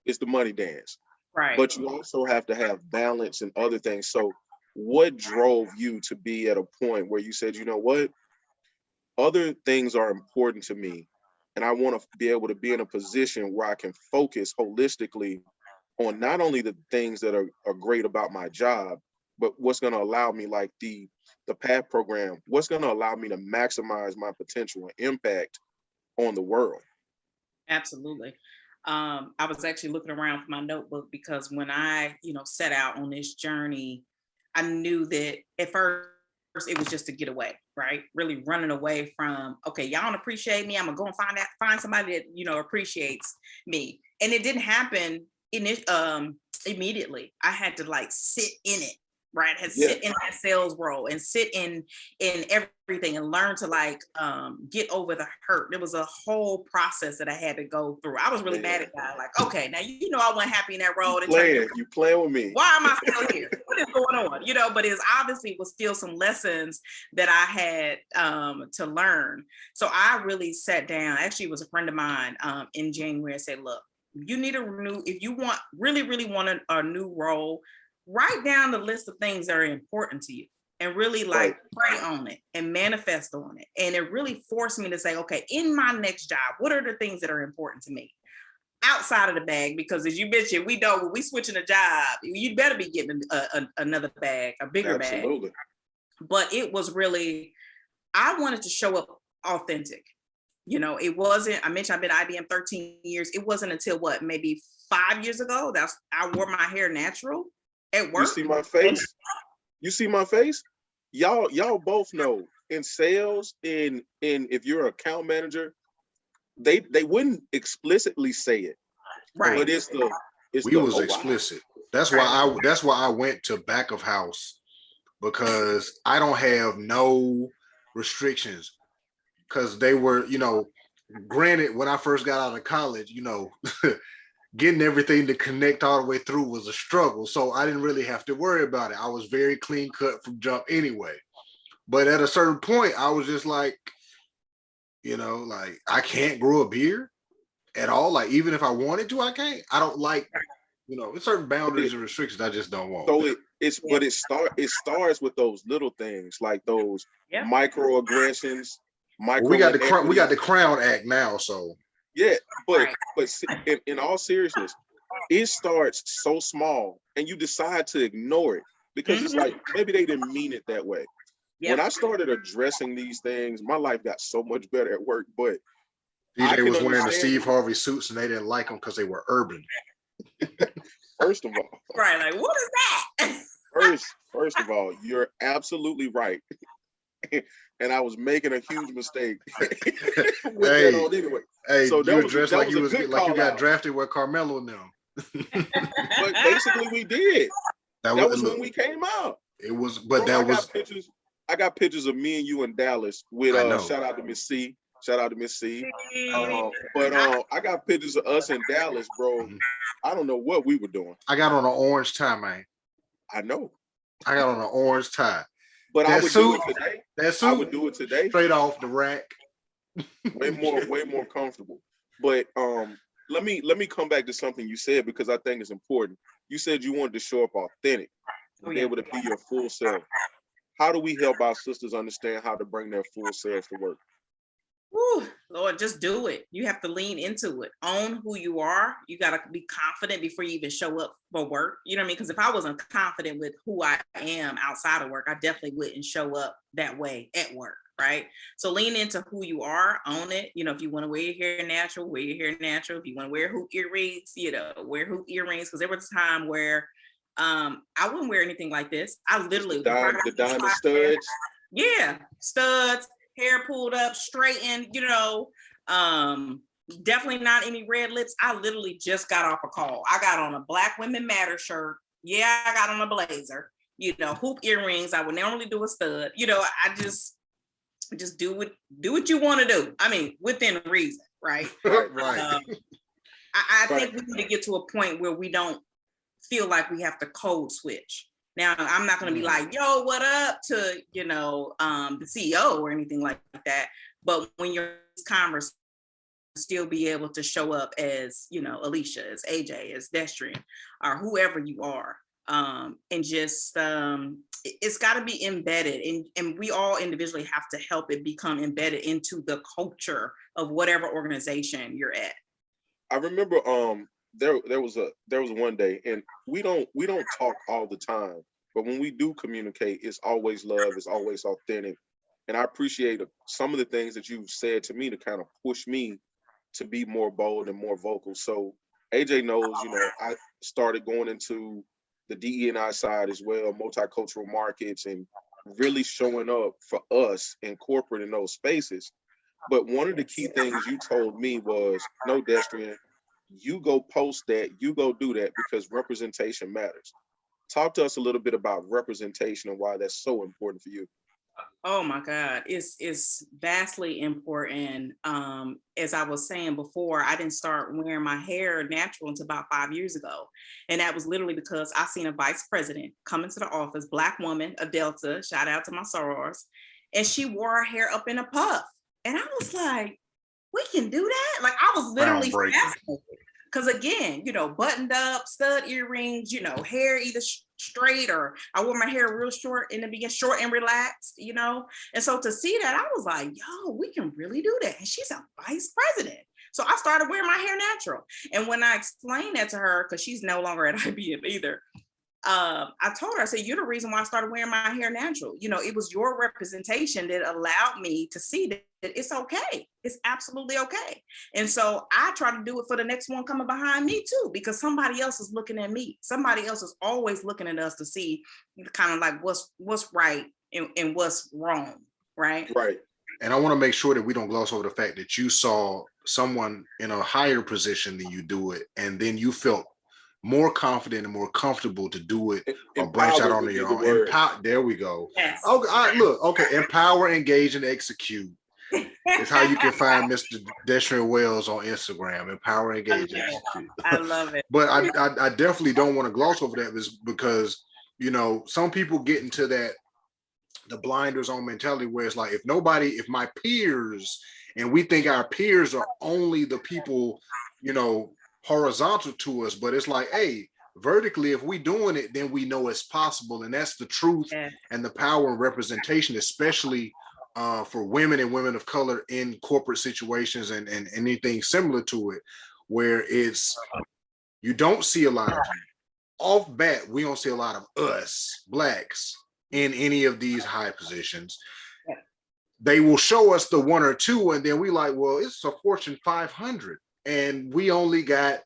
it's the money dance. Right. But you also have to have balance and other things. So what drove you to be at a point where you said, you know what, other things are important to me, and I want to be able to be in a position where I can focus holistically on not only the things that are great about my job, but what's going to allow me, like the PATH program, what's going to allow me to maximize my potential and impact on the world. Absolutely. I was actually looking around for my notebook, because when I, set out on this journey, I knew that at first it was just to get away, right? Really running away from, okay, y'all don't appreciate me. I'm gonna go and find somebody that, appreciates me. And it didn't happen immediately. I had to like sit in it, right? I had to sit in that sales role and sit in everything and learn to like get over the hurt. There was a whole process that I had to go through. I was really mad at God. Like, okay, now I wasn't happy in that role. You playing with me. Why am I still here? What is going on? But it obviously was still some lessons that I had to learn. So I really sat down. Actually, it was a friend of mine in January and said, look, you need if you really want a new role, write down the list of things that are important to you and really like pray on it and manifest on it. And it really forced me to say, okay, in my next job, what are the things that are important to me outside of the bag? Because as you mentioned, we know when we switching a job, you better be getting another bag, a bigger bag. But it was really, I wanted to show up authentic. You know, it wasn't, I mentioned I've been at IBM 13 years. It wasn't until maybe 5 years ago I wore my hair natural at work. You see my face? You see my face? Y'all both know in sales, in if you're an account manager, they wouldn't explicitly say it. Right. But it's explicit. That's why I went to back of house, because I don't have no restrictions. Because they were, granted, when I first got out of college, getting everything to connect all the way through was a struggle. So I didn't really have to worry about it. I was very clean cut from jump anyway. But at a certain point, I was just like, like I can't grow a beard at all. Like, even if I wanted to, I can't. I don't like, it's certain boundaries and restrictions I just don't want. So it starts with those little things, like those microaggressions. We got the Crown Act now, so. Yeah, but in all seriousness, it starts so small and you decide to ignore it because it's like, maybe they didn't mean it that way. When I started addressing these things, my life got so much better at work, but DJ was wearing the Steve Harvey suits and they didn't like them because they were urban. First of all. Right, like, what is that? First of all, you're absolutely right. And I was making a huge mistake. Hey, so you were dressed like you got drafted with Carmelo and them. But basically, we did. That was when we came out. It was, but I got pictures of me and you in Dallas with shout out to Miss C. Shout out to Miss C. But I got pictures of us in Dallas, bro. I don't know what we were doing. I got on an orange tie, man. I know. I got on an orange tie. But I would do it today. That suit, I would do it today. Straight off the rack. way more comfortable. But let me come back to something you said, because I think it's important. You said you wanted to show up authentic, be able to be your full self. How do we help our sisters understand how to bring their full selves to work? Whew, Lord, just do it. You have to lean into it. Own who you are. You got to be confident before you even show up for work. You know what I mean? Because if I wasn't confident with who I am outside of work, I definitely wouldn't show up that way at work, right? So lean into who you are, own it. If you want to wear your hair natural, wear your hair natural. If you want to wear hoop earrings, wear hoop earrings. Because there was a time where I wouldn't wear anything like this. I literally the diamond studs. Yeah, studs. Hair pulled up, straightened, definitely not any red lips. I literally just got off a call. I got on a Black Women Matter shirt. Yeah, I got on a blazer, hoop earrings. I would normally do a stud. I just do what you want to do. I mean, within reason, right? Right. I think we need to get to a point where we don't feel like we have to code switch. Now, I'm not going to be like, yo, what up to, the CEO or anything like that. But when you're in this conversation, still be able to show up as, Alicia, as AJ, as Destrian, or whoever you are. And just, it's got to be embedded. And we all individually have to help it become embedded into the culture of whatever organization you're at. I remember there was one day, and we don't talk all the time, but when we do communicate, it's always love, it's always authentic. And I appreciate some of the things that you've said to me to kind of push me to be more bold and more vocal. So AJ knows, I started going into the DE&I side as well, multicultural markets, and really showing up for us in corporate in those spaces. But one of the key things you told me was, no, Destrian, you go post that, you go do that, because representation matters. Talk to us a little bit about representation and why that's so important for you. Oh my God, it's vastly important. As I was saying before, I didn't start wearing my hair natural until about 5 years ago. And that was literally because I seen a vice president come into the office, Black woman, a Delta, shout out to my sorors, and she wore her hair up in a puff. And I was like, we can do that? Like, I was literally fascinated. Because again, buttoned up, stud earrings, hair either straight, or I wore my hair real short in the beginning, short and relaxed, And so to see that, I was like, yo, we can really do that. And she's a vice president. So I started wearing my hair natural. And when I explained that to her, because she's no longer at IBM either, I told her, I said, you're the reason why I started wearing my hair natural. It was your representation that allowed me to see that it's okay. It's absolutely okay. And so I try to do it for the next one coming behind me too, because somebody else is looking at me. Somebody else is always looking at us to see kind of like what's right and what's wrong. Right. Right. And I want to make sure that we don't gloss over the fact that you saw someone in a higher position than you do it, and then you felt more confident and more comfortable to do it or branch out on your own. There we go. Yes. Okay, look, okay. Empower, engage, and execute is how you can find Mr. Destrian Wells on Instagram. Empower, engage, and execute. I love it. But I definitely don't want to gloss over that, because some people get into the blinders on mentality where it's like, if my peers, and we think our peers are only the people, horizontal to us, but it's like, hey, vertically, if we doing it, then we know it's possible. And that's the truth and the power and representation, especially for women and women of color in corporate situations and anything similar to it, where you don't see a lot of off bat, we don't see a lot of us blacks in any of these high positions. Yeah. They will show us the one or two, and then we like, well, it's a Fortune 500, and we only got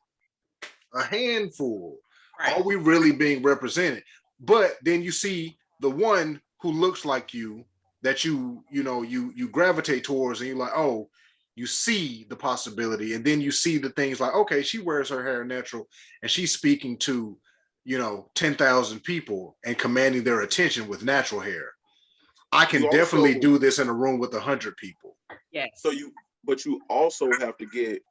a handful. Right. Are we really being represented? But then you see the one who looks like you, that you gravitate towards, and you're like, oh, you see the possibility, and then you see the things like, okay, she wears her hair natural, and she's speaking to 10,000 people and commanding their attention with natural hair. I can definitely do this in a room with 100 people. Yes. But you also have to get,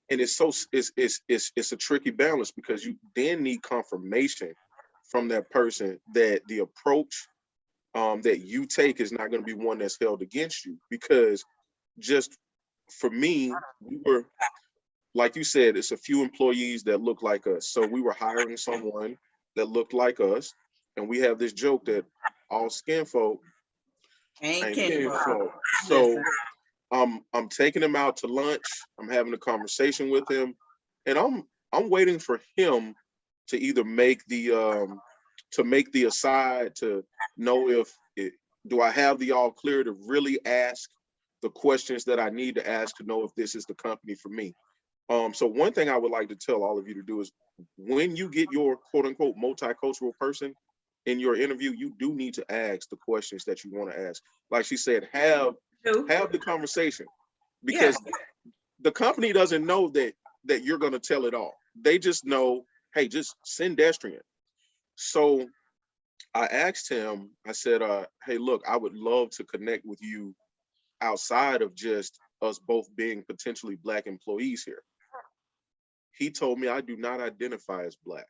and it's a tricky balance, because you then need confirmation from that person that the approach that you take is not going to be one that's held against you. Because just for me, we were, like you said, it's a few employees that look like us. So we were hiring someone that looked like us, and we have this joke that all skin folk ain't kin folk. So I'm taking him out to lunch. I'm having a conversation with him, and I'm waiting for him to either make the aside to know do I have the all clear to really ask the questions that I need to ask to know if this is the company for me. So one thing I would like to tell all of you to do is, when you get your quote unquote multicultural person in your interview, you do need to ask the questions that you want to ask. Like she said, have the conversation, because the company doesn't know that you're going to tell it all. They just know, hey, just send Destrian. So I asked him, I said, hey, look, I would love to connect with you outside of just us both being potentially Black employees here. He told me I do not identify as Black.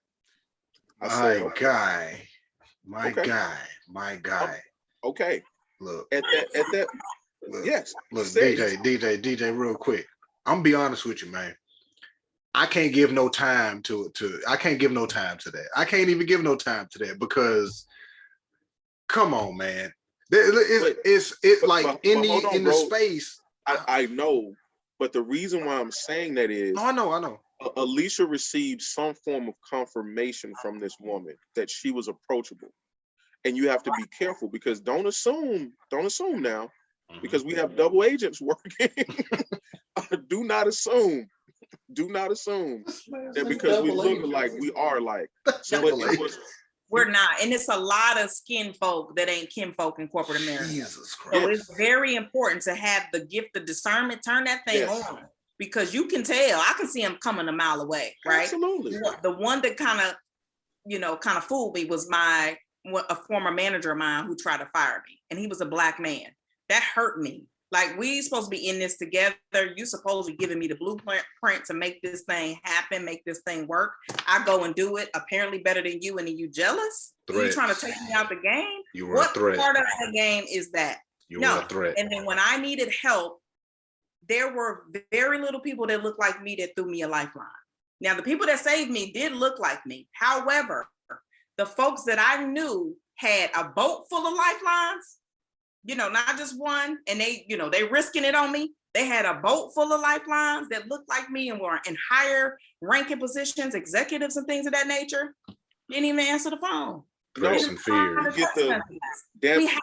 My guy. Okay. Look. At that. Look, yes. Look, DJ, real quick. I'm gonna be honest with you, man. I can't give no time to I can't give no time to that. I can't even give no time to that, because come on, man. It's like in the space. I know, but the reason why I'm saying that is, I know. Alicia received some form of confirmation from this woman that she was approachable. And you have to be careful, because don't assume now, because we have double agents working. Do not assume that because we look like we are like. We're not. And it's a lot of skin folk that ain't kin folk in corporate America. Jesus Christ. So it's very important to have the gift of discernment. Turn that thing on, because you can tell. I can see him coming a mile away, right? Absolutely. The one that kind of fooled me was a former manager of mine who tried to fire me, and he was a Black man. That hurt me. Like, we supposed to be in this together. You supposed to be giving me the blueprint to make this thing happen, make this thing work. I go and do it, apparently better than you, and then you jealous? You trying to take me out the game? You were a threat. What part of the game is that? You were a threat. And then when I needed help, there were very little people that looked like me that threw me a lifeline. Now, the people that saved me did look like me. However, the folks that I knew had a boat full of lifelines, not just one, and they risking it on me. They had a boat full of lifelines that looked like me and were in higher ranking positions, executives and things of that nature. Didn't even answer the phone. Press and fear. You get the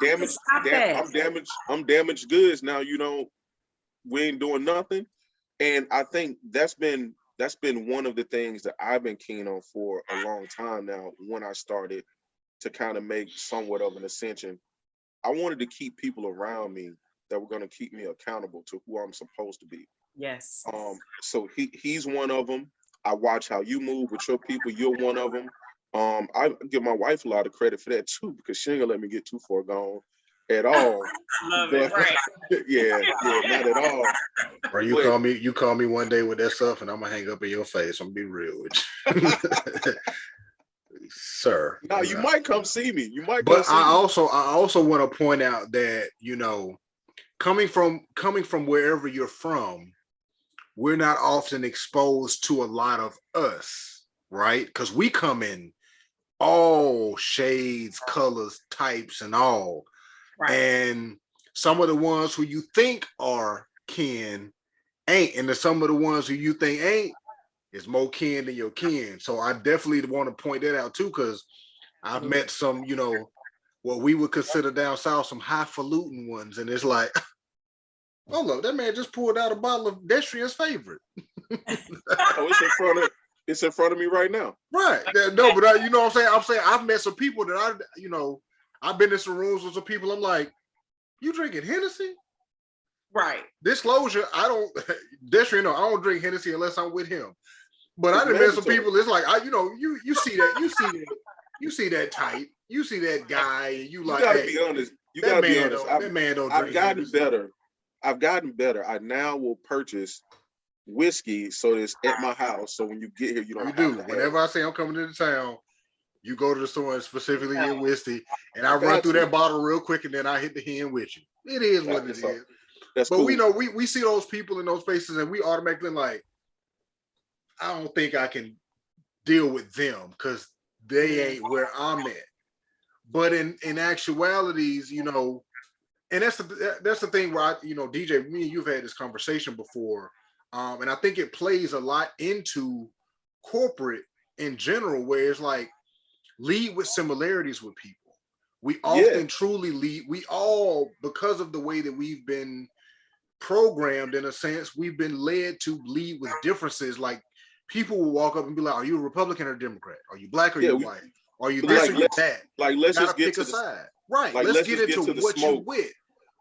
damage. I'm damaged goods now. We ain't doing nothing. And I think that's been one of the things that I've been keen on for a long time now. When I started to kind of make somewhat of an ascension, I wanted to keep people around me that were going to keep me accountable to who I'm supposed to be. Yes. So he's one of them. I watch how you move with your people. You're one of them. I give my wife a lot of credit for that too, because she ain't gonna let me get too far gone at all. Love it, right? yeah, not at all. Or you call me one day with that stuff, and I'm gonna hang up in your face. I'm gonna be real with you. Sir. No, you might come see me. But I also want to point out that, coming from wherever you're from, we're not often exposed to a lot of us, right? Because we come in all shades, colors, types, and all. Right. And some of the ones who you think are kin ain't, and some of the ones who you think ain't is more kin than your kin. So I definitely want to point that out too, because I've met some, what we would consider down south some highfalutin ones, and it's like, oh look, that man just pulled out a bottle of Destrian's favorite. It's in front of me right now. Right. No, but you know what I'm saying? I've met some people that I've been in some rooms with some people. I'm like, you drinking Hennessy? Right. Disclosure, I don't drink Hennessy unless I'm with him. But I done met some people. It's like, you see that type, you see that guy, and you like, gotta be honest. You gotta be honest. That man don't drink. I've gotten better. I now will purchase whiskey so it's at my house. So when you get here, you don't. Whenever I say I'm coming into town, you go to the store and specifically get whiskey, and I run through that bottle real quick, and then I hit the hen with you. It is what it is. That's but cool. We know we see those people in those places, and we automatically like, I don't think I can deal with them because they ain't where I'm at. But in actualities, and that's the thing where DJ, me and you've had this conversation before, and I think it plays a lot into corporate in general, where it's like lead with similarities with people. We often truly lead. We all, because of the way that we've been programmed, in a sense, we've been led to lead with differences. Like people will walk up and be like, "Are you a Republican or Democrat? Are you black or you white? Are you this or you that?" Like, let's just get to the side. Right. Like, let's get into what you with.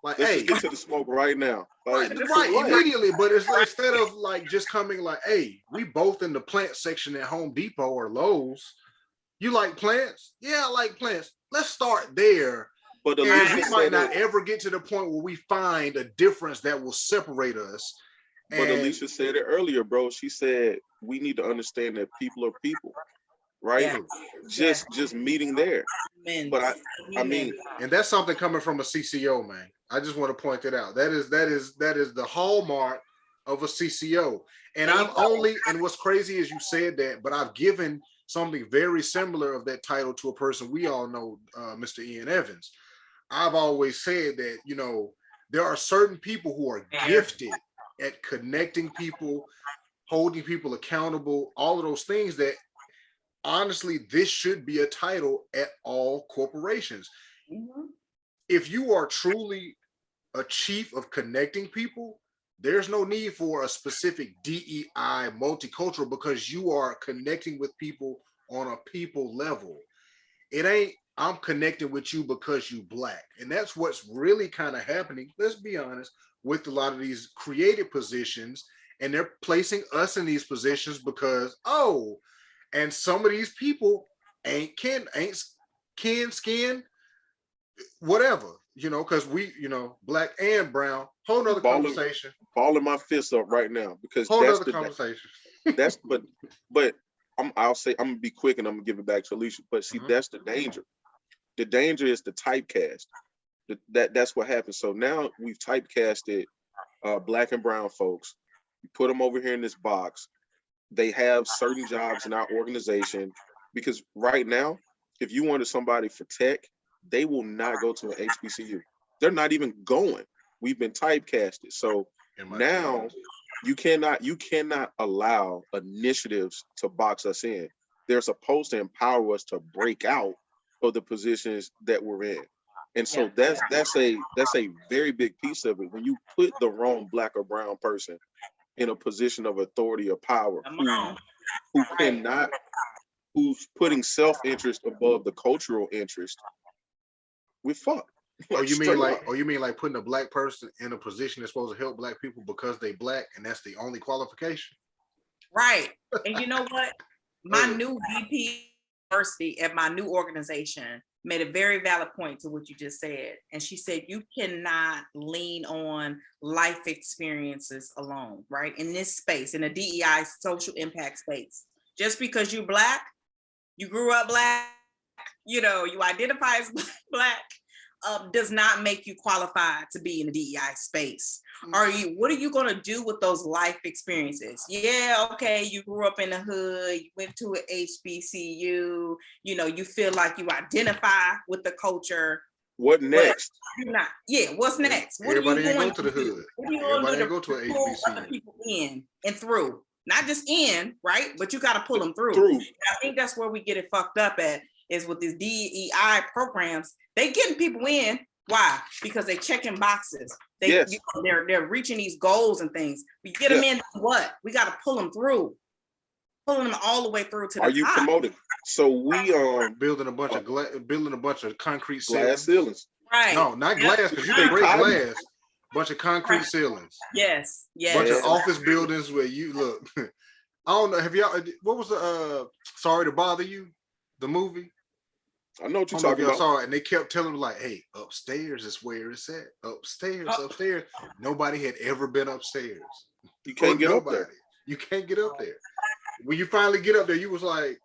Like, let's get to the smoke right now. Like, right, immediately. But it's like, instead of like just coming like, "Hey, we both in the plant section at Home Depot or Lowe's. You like plants? Yeah, I like plants. Let's start there." But we might not ever get to the point where we find a difference that will separate us. But Alicia said it earlier, bro. She said we need to understand that people are people, right? Yeah. Just meeting there. But I mean, and that's something coming from a CCO, man. I just want to point that out. That is the hallmark of a CCO. And and what's crazy is you said that, but I've given something very similar of that title to a person we all know, Mr. Ian Evans. I've always said that, there are certain people who are gifted at connecting people, holding people accountable, all of those things that honestly, this should be a title at all corporations. Mm-hmm. If you are truly a chief of connecting people, there's no need for a specific DEI multicultural, because you are connecting with people on a people level. It ain't, I'm connecting with you because you black. And that's what's really kind of happening, let's be honest, with a lot of these creative positions. And they're placing us in these positions because, and some of these people ain't skin, whatever, because we, black and brown, whole nother conversation. Balling my fists up right now because whole that's the conversation. That's but I'll say, I'm gonna be quick and I'm gonna give it back to Alicia. But see, that's the danger. The danger is the typecast. That's what happens. So now we've typecasted black and brown folks. You put them over here in this box. they have certain jobs in our organization, because right now, if you wanted somebody for tech, they will not go to an HBCU. They're not even going. We've been typecasted. So MIT. now you cannot allow initiatives to box us in. They're supposed to empower us to break out of the positions that we're in. And so Yeah. that's a very big piece of it. When you put the wrong black or brown person in a position of authority or power, Come who on. who Right. cannot who's putting self-interest above the cultural interest, we're fucked. Oh, Like you mean straight up. like putting a black person in a position that's supposed to help black people because they black and that's the only qualification? Right. And you know what? My Yeah. new VP university at my new organization made a very valid point to what you just said. And she said, you cannot lean on life experiences alone, right? In this space, in the DEI social impact space. Just because you're black, you grew up black, you know, you identify as black, does not make you qualified to be in the DEI space. What are you going to do with those life experiences? Yeah, okay, you grew up in the hood, you went to an HBCU, you know, you feel like you identify with the culture. What next? You're not. Yeah, what's next? What Everybody are you ain't going go to the hood. What are you Everybody going to ain't do go to to an pull other HBCU. people in and through? Not just in, right? But you got to pull them through. Through. And I think that's where we get it fucked up at, is with these DEI programs. They getting people in. Why? Because they checking boxes. Yes. They're reaching these goals and things. We get them in. What? We got to pull them through, pulling them all the way through to the Are you top. promoting? So we building a bunch of concrete glass ceilings. ceilings. Right. No, not glass, because you can break glass. Bunch of concrete ceilings. Yes. Yes. Bunch of Yeah. office buildings where you look. I don't know. Have y'all? What was the Sorry to Bother You, the movie? I know what I you're don't know if talking y'all about. saw it, and they kept telling them like, "Hey, upstairs is where it's at. Upstairs, upstairs." Nobody had ever been upstairs. You can't get up Nobody. there. You can't get up there. When you finally get up there, you was like,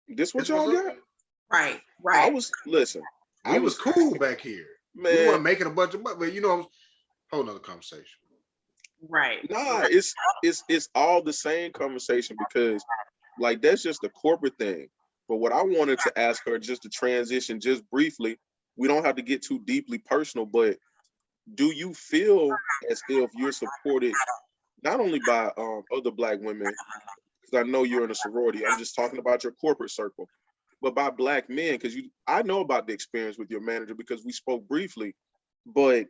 This what "This y'all what's got? up?" Right. I was listen. We was cool back here. We man. weren't making a bunch of money, but you know, whole nother conversation. Right. Nah, it's all the same conversation, because like that's just a corporate thing. But what I wanted to ask her, just to transition just briefly, we don't have to get too deeply personal, but do you feel as if you're supported not only by other black women, because I know you're in a sorority, I'm just talking about your corporate circle, but by black men, because I know about the experience with your manager because we spoke briefly, but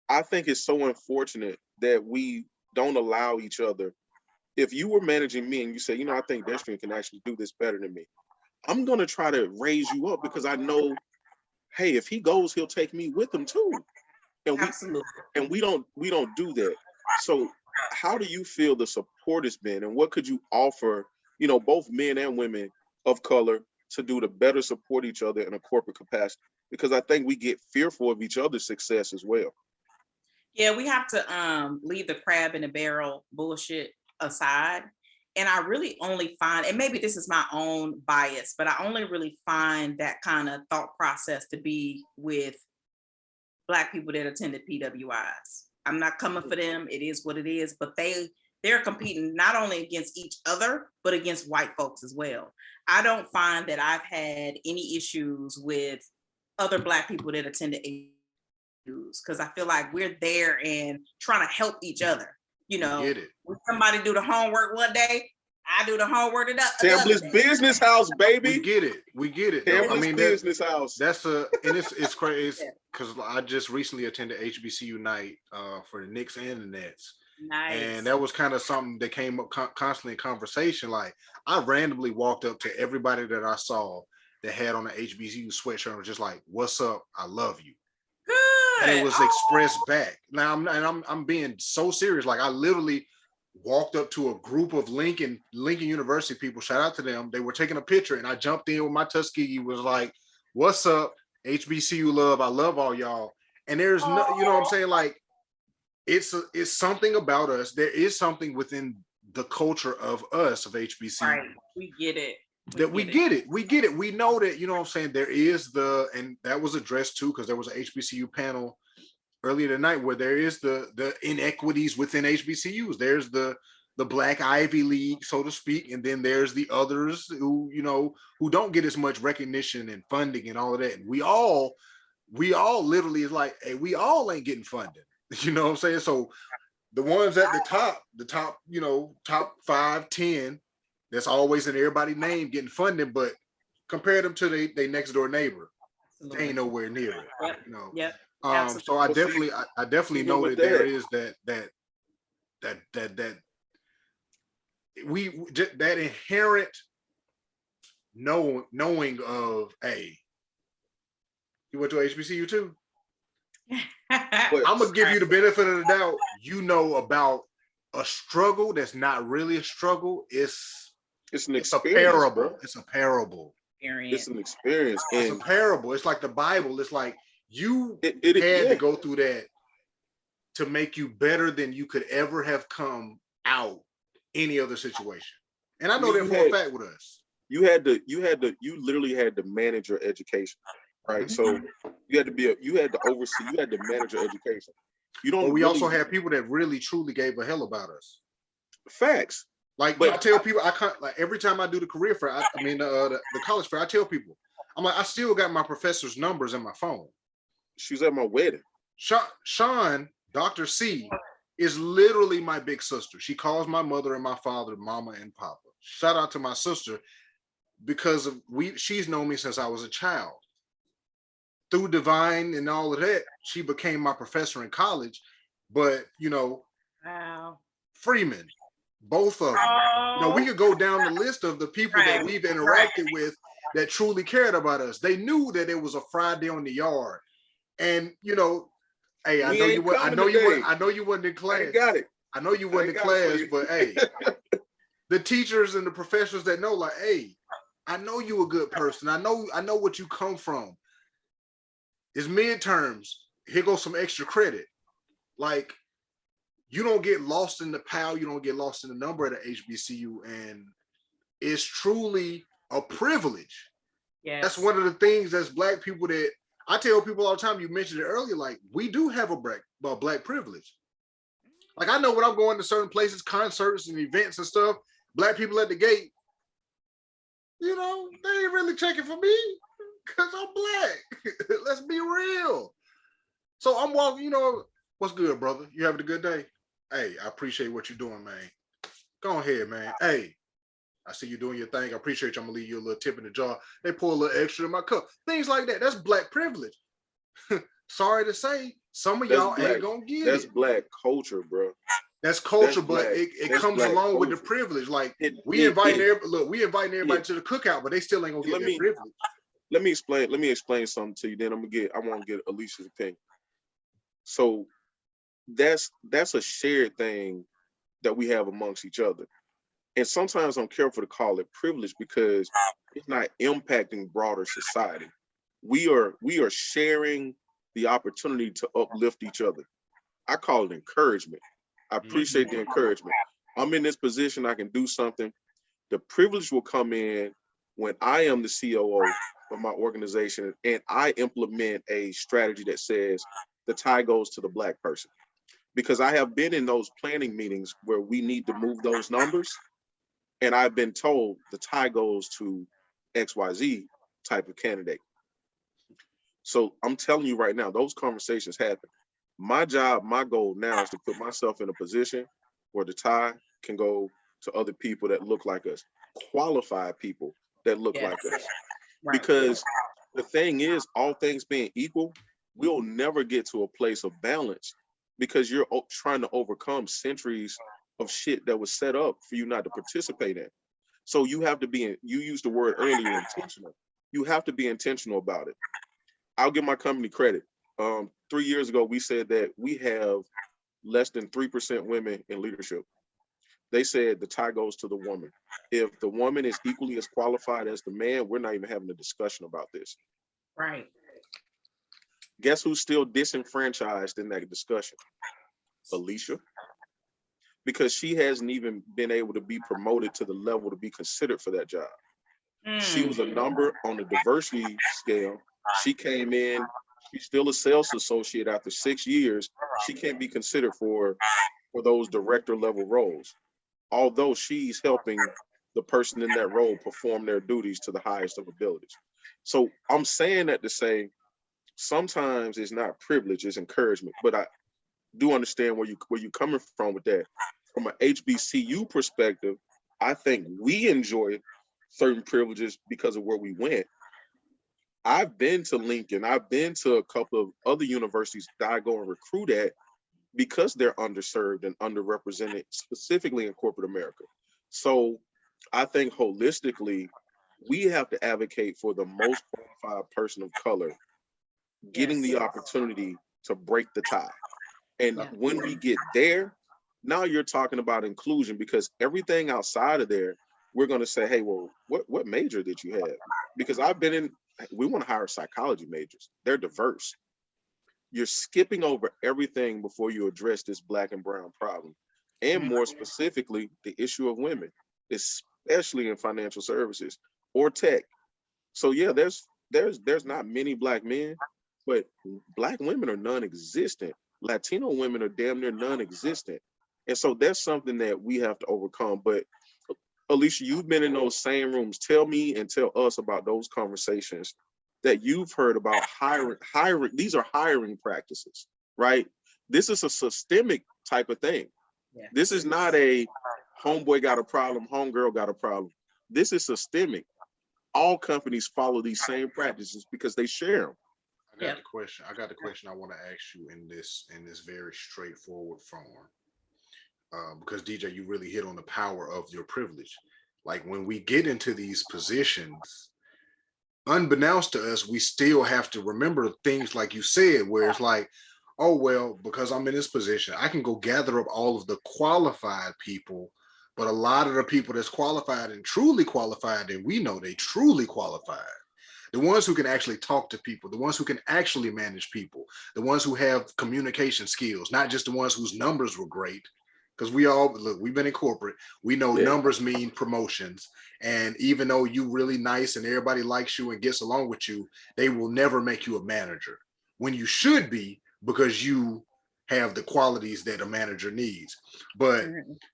I think it's so unfortunate that we don't allow each other. If you were managing me and you say, you know, I think Destrin can actually do this better than me, I'm gonna try to raise you up, because I know, hey, if he goes, he'll take me with him too. And Absolutely. we don't do that. So how do you feel the support has been, and what could you offer, you know, both men and women of color, to do to better support each other in a corporate capacity? Because I think we get fearful of each other's success as well. Yeah, we have to leave the crab in the barrel bullshit aside. And I really only find, and maybe this is my own bias, but I only really find that kind of thought process to be with Black people that attended PWIs. I'm not coming for them. It is what it is, but they're competing not only against each other, but against white folks as well. I don't find that I've had any issues with other Black people that attended because I feel like we're there and trying to help each other. You know, Get it. when somebody do the homework one day, I do the homework another Campbell's day. business house, baby. We get it. We get it. Campbell's I mean, business house. that's and it's crazy because I just recently attended HBCU night for the Knicks and the Nets. Nice. And that was kind of something that came up constantly in conversation. Like I randomly walked up to everybody that I saw that had on an HBCU sweatshirt and was just like, "What's up? I love you." Good. And it was expressed back. Now I'm being so serious. Like I literally walked up to a group of Lincoln University people. Shout out to them. They were taking a picture, and I jumped in with my Tuskegee. Was like, "What's up, HBCU love? I love all y'all." And there's no, you know what I'm saying? Like, it's something about us. There is something within the culture of us of HBCU. Right. We get it. We get it. We know that, you know what I'm saying, there is and that was addressed too, because there was an HBCU panel earlier tonight where there is the inequities within HBCUs. There's the the Black Ivy League, so to speak, and then there's the others who, who don't get as much recognition and funding and all of that. And we all literally is like, hey, we all ain't getting funded. You know what I'm saying? So the ones at the top, top 5, 10, that's always in everybody's name getting funding, but compare them to their next door neighbor. Absolutely. They ain't nowhere near it. Yep. You know. Yep. So I definitely know that there is that inherent knowing of, hey, you went to HBCU too? I'm gonna give you the benefit of the doubt. You know about a struggle that's not really a struggle. It's a parable. Bro. It's a parable. It's an experience. It's a parable. It's like the Bible. It's like you had to go through that to make you better than you could ever have come out any other situation. And I know that for a fact with us. You literally had to manage your education, right? So you had to oversee, you had to manage your education. We also had people that really truly gave a hell about us. Facts. Like, but I tell people, I can't, like, every time I do the career fair, the college fair, I tell people, I'm like, I still got my professor's numbers in my phone. She was at my wedding. Sean, Dr. C, is literally my big sister. She calls my mother and my father mama and papa. Shout out to my sister, because she's known me since I was a child. Through Divine and all of that, she became my professor in college. But, wow. Freeman, both of them. We could go down the list of the people that we've interacted with that truly cared about us. They knew that it was a Friday on the yard. And, hey, I know you wasn't in class. I got it. I know you wasn't in class, but hey, the teachers and the professors that know, like, hey, I know you a good person. I know what you come from. It's midterms. Here goes some extra credit. Like, you don't get lost in the pile. You don't get lost in the number at the HBCU. And it's truly a privilege. Yes. That's one of the things that's Black people that I tell people all the time. You mentioned it earlier, like, we do have a Black privilege. Like, I know when I'm going to certain places, concerts and events and stuff, Black people at the gate, they ain't really checking for me because I'm Black. Let's be real. So I'm walking, what's good, brother? You having a good day? Hey, I appreciate what you're doing, man. Go ahead, man. Hey, I see you doing your thing. I appreciate you. I'm gonna leave you a little tip in the jar. They pour a little extra in my cup. Things like that. That's Black privilege. Sorry to say, some of y'all ain't gonna get it. That's Black culture, bro. That's culture, but it comes along with the privilege. Like, we inviting everybody to the cookout, but they still ain't gonna get that privilege. Let me explain something to you. Then I want to get Alicia's opinion. So that's a shared thing that we have amongst each other. And sometimes I'm careful to call it privilege because it's not impacting broader society. We are sharing the opportunity to uplift each other. I call it encouragement. I appreciate the encouragement. I'm in this position, I can do something. The privilege will come in when I am the COO of my organization and I implement a strategy that says the tie goes to the Black person. Because I have been in those planning meetings where we need to move those numbers. And I've been told the tie goes to XYZ type of candidate. So I'm telling you right now, those conversations happen. My job, my goal now is to put myself in a position where the tie can go to other people that look like us, qualified people that look like us. Right. Because the thing is, all things being equal, we'll never get to a place of balance because you're trying to overcome centuries of shit that was set up for you not to participate in. So you have to be, you used the word earlier, intentional. You have to be intentional about it. I'll give my company credit. 3 years ago, we said that we have less than 3% women in leadership. They said the tie goes to the woman. If the woman is equally as qualified as the man, we're not even having a discussion about this. Right. Guess who's still disenfranchised in that discussion? Alicia. Because she hasn't even been able to be promoted to the level to be considered for that job. She was a number on the diversity scale. She came in, she's still a sales associate after 6 years. She can't be considered for those director level roles. although she's helping the person in that role perform their duties to the highest of abilities. So I'm saying that to say sometimes it's not privilege, it's encouragement. But I do understand where you're coming from with that. From an HBCU perspective, I think we enjoy certain privileges because of where we went. I've been to Lincoln, I've been to a couple of other universities that I go and recruit at because they're underserved and underrepresented, specifically in corporate America. So I think holistically, we have to advocate for the most qualified person of color getting the opportunity to break the tie. And when we get there, now you're talking about inclusion, because everything outside of there, we're going to say, hey, well, what major did you have? Because we want to hire psychology majors. They're diverse. You're skipping over everything before you address this Black and brown problem. And more specifically, the issue of women, especially in financial services or tech. So yeah, there's not many Black men, but Black women are non-existent. Latino women are damn near non-existent. And so that's something that we have to overcome. But Alicia, you've been in those same rooms. Tell me and tell us about those conversations that you've heard about hiring. These are hiring practices, right? This is a systemic type of thing. Yeah. This is not a homeboy got a problem, homegirl got a problem. This is systemic. All companies follow these same practices because they share them. I got the question. I got the question I want to ask you in this very straightforward form. Because DJ, you really hit on the power of your privilege. Like when we get into these positions, unbeknownst to us, we still have to remember things like you said, where it's like, oh, well, because I'm in this position, I can go gather up all of the qualified people, but a lot of the people that's qualified and truly qualified, and we know they truly qualified, the ones who can actually talk to people, the ones who can actually manage people, the ones who have communication skills, not just the ones whose numbers were great. Because we've been in corporate, we know numbers mean promotions. And even though you really nice and everybody likes you and gets along with you, they will never make you a manager when you should be, because you have the qualities that a manager needs. But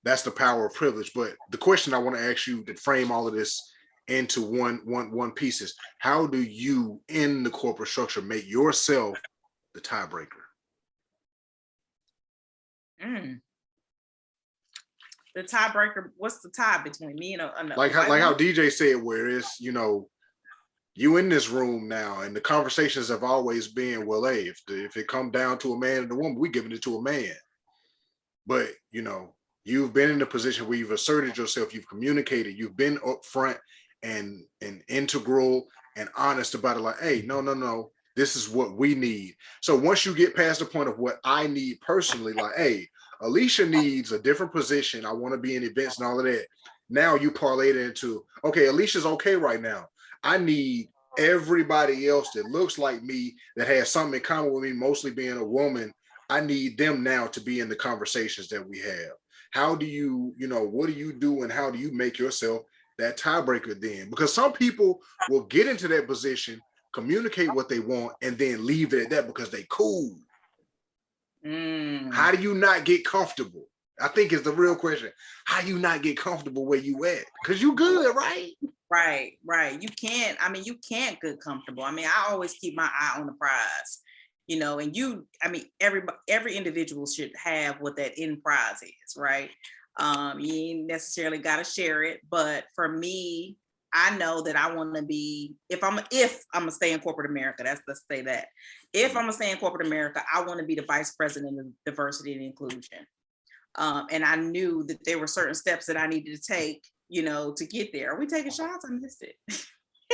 that's the power of privilege. But the question I want to ask you to frame all of this into one piece is, how do you in the corporate structure make yourself the tiebreaker? The tiebreaker, what's the tie between me and a like how DJ said, where it's, you in this room now, and the conversations have always been, well, hey, if it come down to a man and a woman, we giving it to a man. But you've been in a position where you've asserted yourself, you've communicated, you've been upfront and integral and honest about it. Like, hey, no, this is what we need. So once you get past the point of what I need personally, like, hey, Alicia needs a different position, I want to be in events and all of that. Now you parlay it into, okay, Alicia's okay right now. I need everybody else that looks like me, that has something in common with me, mostly being a woman. I need them now to be in the conversations that we have. How do you, what do you do, and how do you make yourself that tiebreaker then? Because some people will get into that position, communicate what they want, and then leave it at that because they cool. How do you not get comfortable? I think is the real question. How you not get comfortable where you at? Because you good, right? Right. You can't get comfortable. I always keep my eye on the prize, and every individual should have what that end prize is, right? You ain't necessarily got to share it, but for me, I know that I want to be, if I'm gonna stay in corporate America, let's say that. If I'm gonna stay in corporate America, I want to be the vice president of diversity and inclusion. And I knew that there were certain steps that I needed to take, to get there. Are we taking shots? I missed it.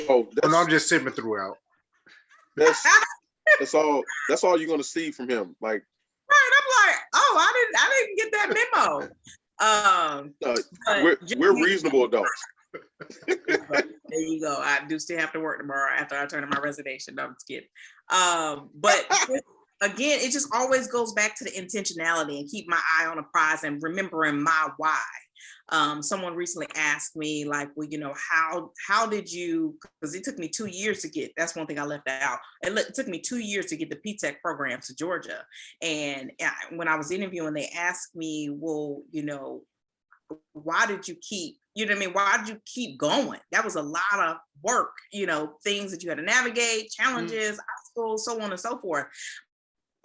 Oh, no, I'm just sipping throughout. That's all you're gonna see from him. Like, right. I'm like, oh, I didn't get that memo. We're reasonable adults. There you go. I do still have to work tomorrow after I turn in my resignation. No, I'm just kidding. But again, it just always goes back to the intentionality and keep my eye on the prize and remembering my why. Someone recently asked me, like, well, how did you, because it took me 2 years to get, that's one thing I left out. It took me 2 years to get the P-Tech program to Georgia. And when I was interviewing, they asked me, well, why did you keep, you know what I mean? Why did you keep going? That was a lot of work, you know, things that you had to navigate, challenges, obstacles, so on and so forth.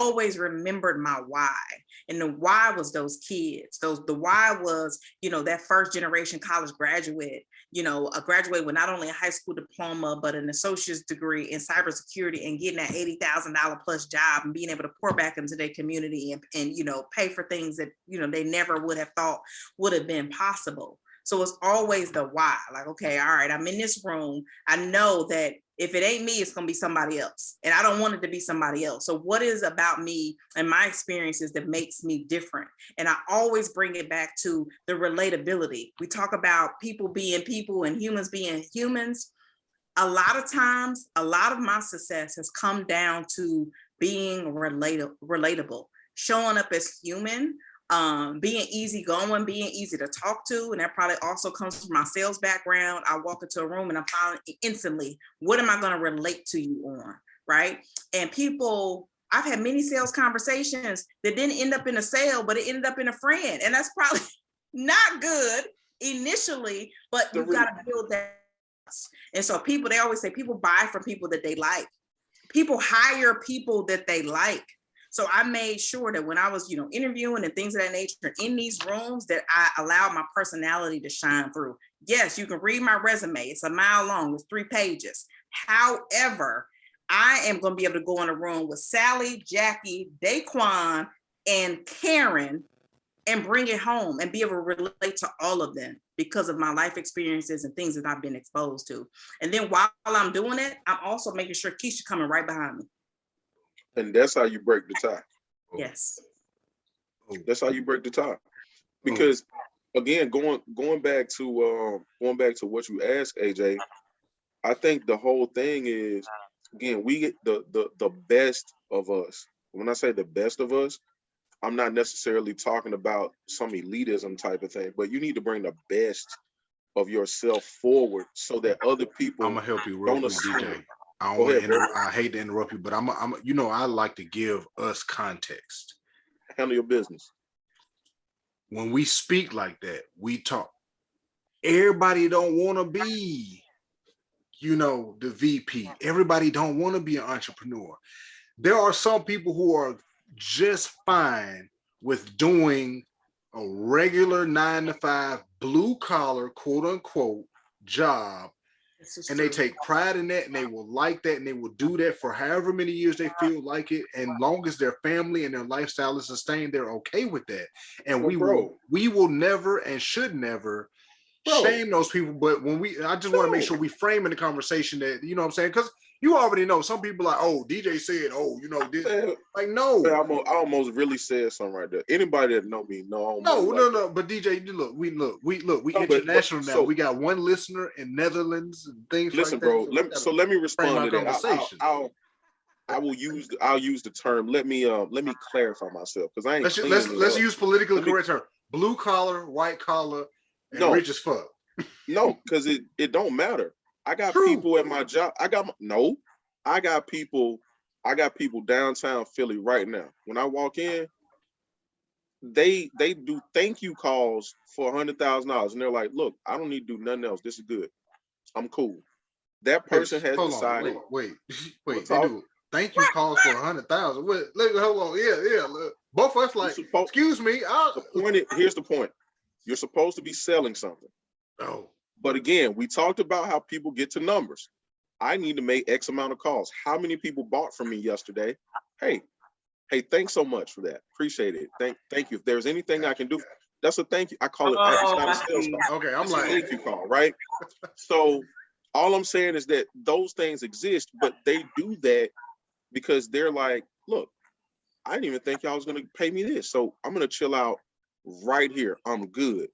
Always remembered my why, and the why was those kids. The why was, you know, that first generation college graduate, you know, a graduate with not only a high school diploma but an associate's degree in cybersecurity, and getting that $80,000 plus job and being able to pour back into their community and you know, pay for things that, you know, they never would have thought would have been possible. So it's always the why. Like, okay, all right, I'm in this room. I know that if it ain't me, it's going to be somebody else. And I don't want it to be somebody else. So what is about me and my experiences that makes me different? And I always bring it back to the relatability. We talk about people being people and humans being humans. A lot of times, a lot of my success has come down to being relatable, showing up as human, being easygoing, being easy to talk to. And that probably also comes from my sales background. I walk into a room and I'm finding instantly, what am I going to relate to you on? Right. And people, I've had many sales conversations that didn't end up in a sale, but it ended up in a friend. And that's probably not good initially, but you've got to build that. And so people, they always say people buy from people that they like. People hire people that they like. So I made sure that when I was, you know, interviewing and things of that nature in these rooms, that I allowed my personality to shine through. Yes, you can read my resume. It's a mile long. It's 3 pages. However, I am going to be able to go in a room with Sally, Jackie, Daquan, and Karen and bring it home and be able to relate to all of them because of my life experiences and things that I've been exposed to. And then while I'm doing it, I'm also making sure Keisha coming right behind me. And that's how you break the tie. Yes. That's how you break the tie. Because again, going back to what you asked, AJ, I think the whole thing is, again, we get the best of us. When I say the best of us, I'm not necessarily talking about some elitism type of thing, but you need to bring the best of yourself forward so that other people I'm gonna help you real quick, DJ. I hate to interrupt you, but I'm you know, I like to give us context. Handle your business. When we speak like that, we talk. Everybody don't want to be, you know, the VP. Everybody don't want to be an entrepreneur. There are some people who are just fine with doing a regular 9-to-5 blue collar, quote unquote, job. And they take pride in that, and they will like that, and they will do that for however many years they feel like it. And long as their family and their lifestyle is sustained, they're okay with that. And we will never and should never shame those people. But when I just want to make sure we frame in the conversation that, you know what I'm saying? Because you already know some people like, oh, DJ said, oh, you know, this. Like, no. I almost really said something right there. Anybody that know me, no. But DJ, we international now. We got one listener in Netherlands and things like that. Listen, bro. So let me respond to that. I'll use the term. Let me clarify myself, because I ain't. Let's use politically correct term. Blue collar, white collar, and rich as fuck. No, because it don't matter. I got people at my job. I got people downtown Philly right now. When I walk in, they do thank you calls for $100,000, and they're like, "Look, I don't need to do nothing else. This is good. I'm cool." That person has decided. Wait. They do thank you calls for $100,000. Wait, hold on. Yeah. Look. Both of us like, excuse me. Here's the point. You're supposed to be selling something. Oh. But again, we talked about how people get to numbers. I need to make X amount of calls. How many people bought from me yesterday? Hey, thanks so much for that. Appreciate it. Thank you. If there's anything I can do, that's a thank you. I call it it's not a sales call. Okay, I'm like, thank you call, right? So all I'm saying is that those things exist, but they do that because they're like, look, I didn't even think y'all was gonna pay me this, so I'm gonna chill out right here. I'm good.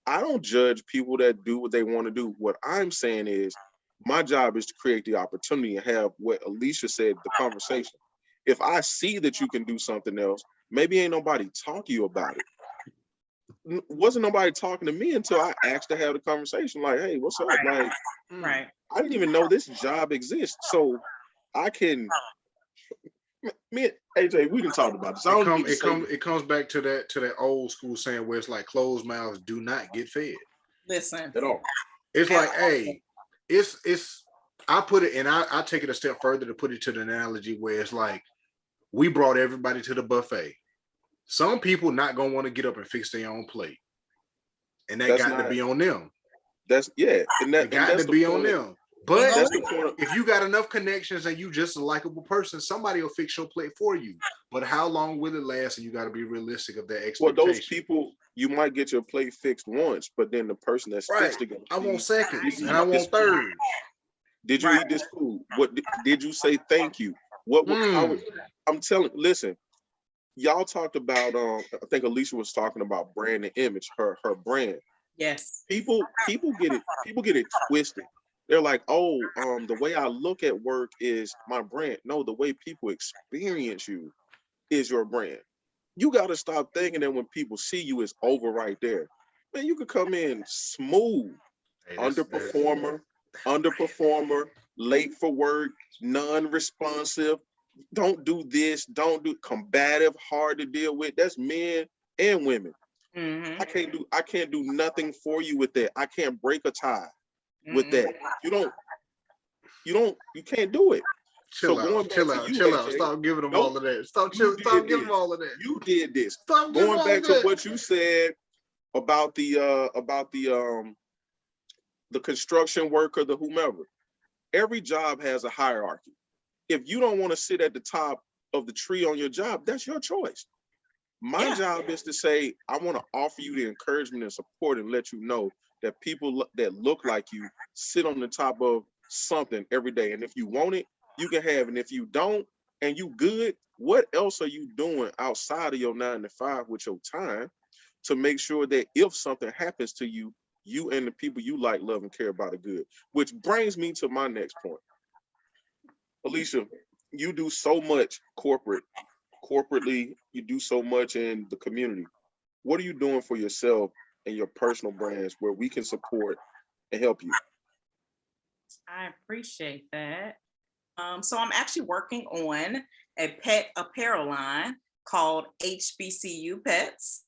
I don't judge people that do what they want to do. What I'm saying is my job is to create the opportunity and have what Alicia said, the conversation. If I see that you can do something else, maybe ain't nobody talk to you about it. Wasn't nobody talking to me until I asked to have the conversation. Like, hey, what's up? Like, I didn't even know this job exists. So I can, Me and AJ, we done talked about this. I don't need to say It comes back to that old school saying where it's like closed mouths do not get fed. Listen. at all. It's like, hey, it's I put it, and I take it a step further to put it to the analogy where it's like we brought everybody to the buffet. Some people not gonna want to get up and fix their own plate, and that got to be on them. That's and that's to be on them. But that's the point. If you got enough connections and you just a likable person, somebody will fix your plate for you. But how long will it last? And you got to be realistic of that expectation. Well, those people, you might get your plate fixed once, but then the person that's fixed it, I want seconds and I want thirds. Did you eat this food? What did you say? Thank you. I'm telling. Listen, y'all talked about. I think Alicia was talking about brand and image. Her brand. Yes. People get it. People get it twisted. They're like, oh, the way I look at work is my brand. No, the way people experience you is your brand. You got to stop thinking that when people see you, it's over right there. Man, you could come in smooth, underperformer, late for work, non-responsive, don't do this, don't do combative, hard to deal with. That's men and women. Mm-hmm. I can't do nothing for you with that. I can't break a tie with that. You can't do it. Chill out. Stop giving them all of that. Stop giving them all of that. You did this. Stop going back to what you said about the construction worker, the whomever. Every job has a hierarchy. If you don't want to sit at the top of the tree on your job, that's your choice. My job is to say, I want to offer you the encouragement and support and let you know that people that look like you sit on the top of something every day. And if you want it, you can have it. And if you don't, and you good, what else are you doing outside of your 9 to 5 with your time to make sure that if something happens to you, you and the people you like, love, and care about are good? Which brings me to my next point. Alicia, you do so much corporately, you do so much in the community. What are you doing for yourself and your personal brands where we can support and help you? I appreciate that. So I'm actually working on a pet apparel line called HBCU Pets.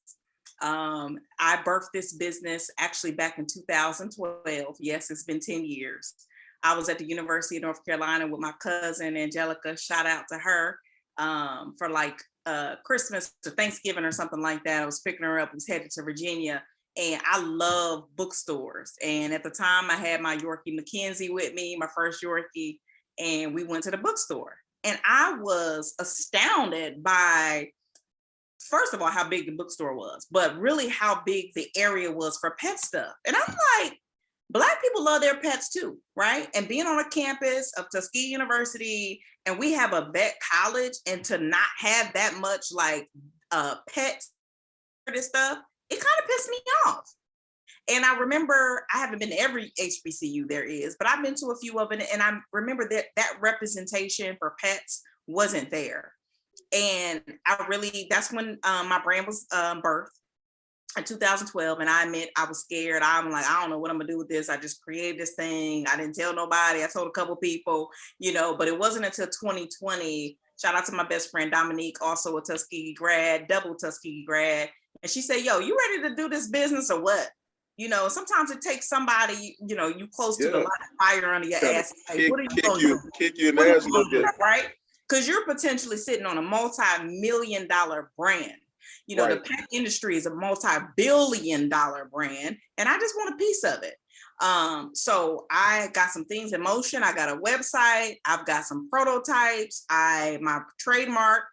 I birthed this business actually back in 2012. Yes, it's been 10 years. I was at the University of North Carolina with my cousin, Angelica, shout out to her, for like Christmas or Thanksgiving or something like that. I was picking her up, was headed to Virginia, and I love bookstores. And at the time I had my Yorkie Mackenzie with me, my first Yorkie, and we went to the bookstore. And I was astounded by, first of all, how big the bookstore was, but really how big the area was for pet stuff. And I'm like, Black people love their pets too, right? And being on a campus of Tuskegee University, and we have a vet college, and to not have that much like pet stuff, it kind of pissed me off. And I remember, I haven't been to every HBCU there is, but I've been to a few of it, and I remember that representation for pets wasn't there. And that's when my brand was birthed in 2012. And I admit I was scared. I'm like, I don't know what I'm gonna do with this. I just created this thing. I didn't tell nobody. I told a couple people, but it wasn't until 2020. Shout out to my best friend, Dominique, also a Tuskegee grad, double Tuskegee grad. And she said, yo, you ready to do this business or what? Sometimes it takes somebody, you close to the line of fire under your ass. Like, what are you going to do? Kick you in the ass a little bit. Right? Because you're potentially sitting on a multi-million-dollar brand. Right. The pet industry is a multi-billion-dollar brand, and I just want a piece of it. So I got some things in motion. I got a website. I've got some prototypes. My trademark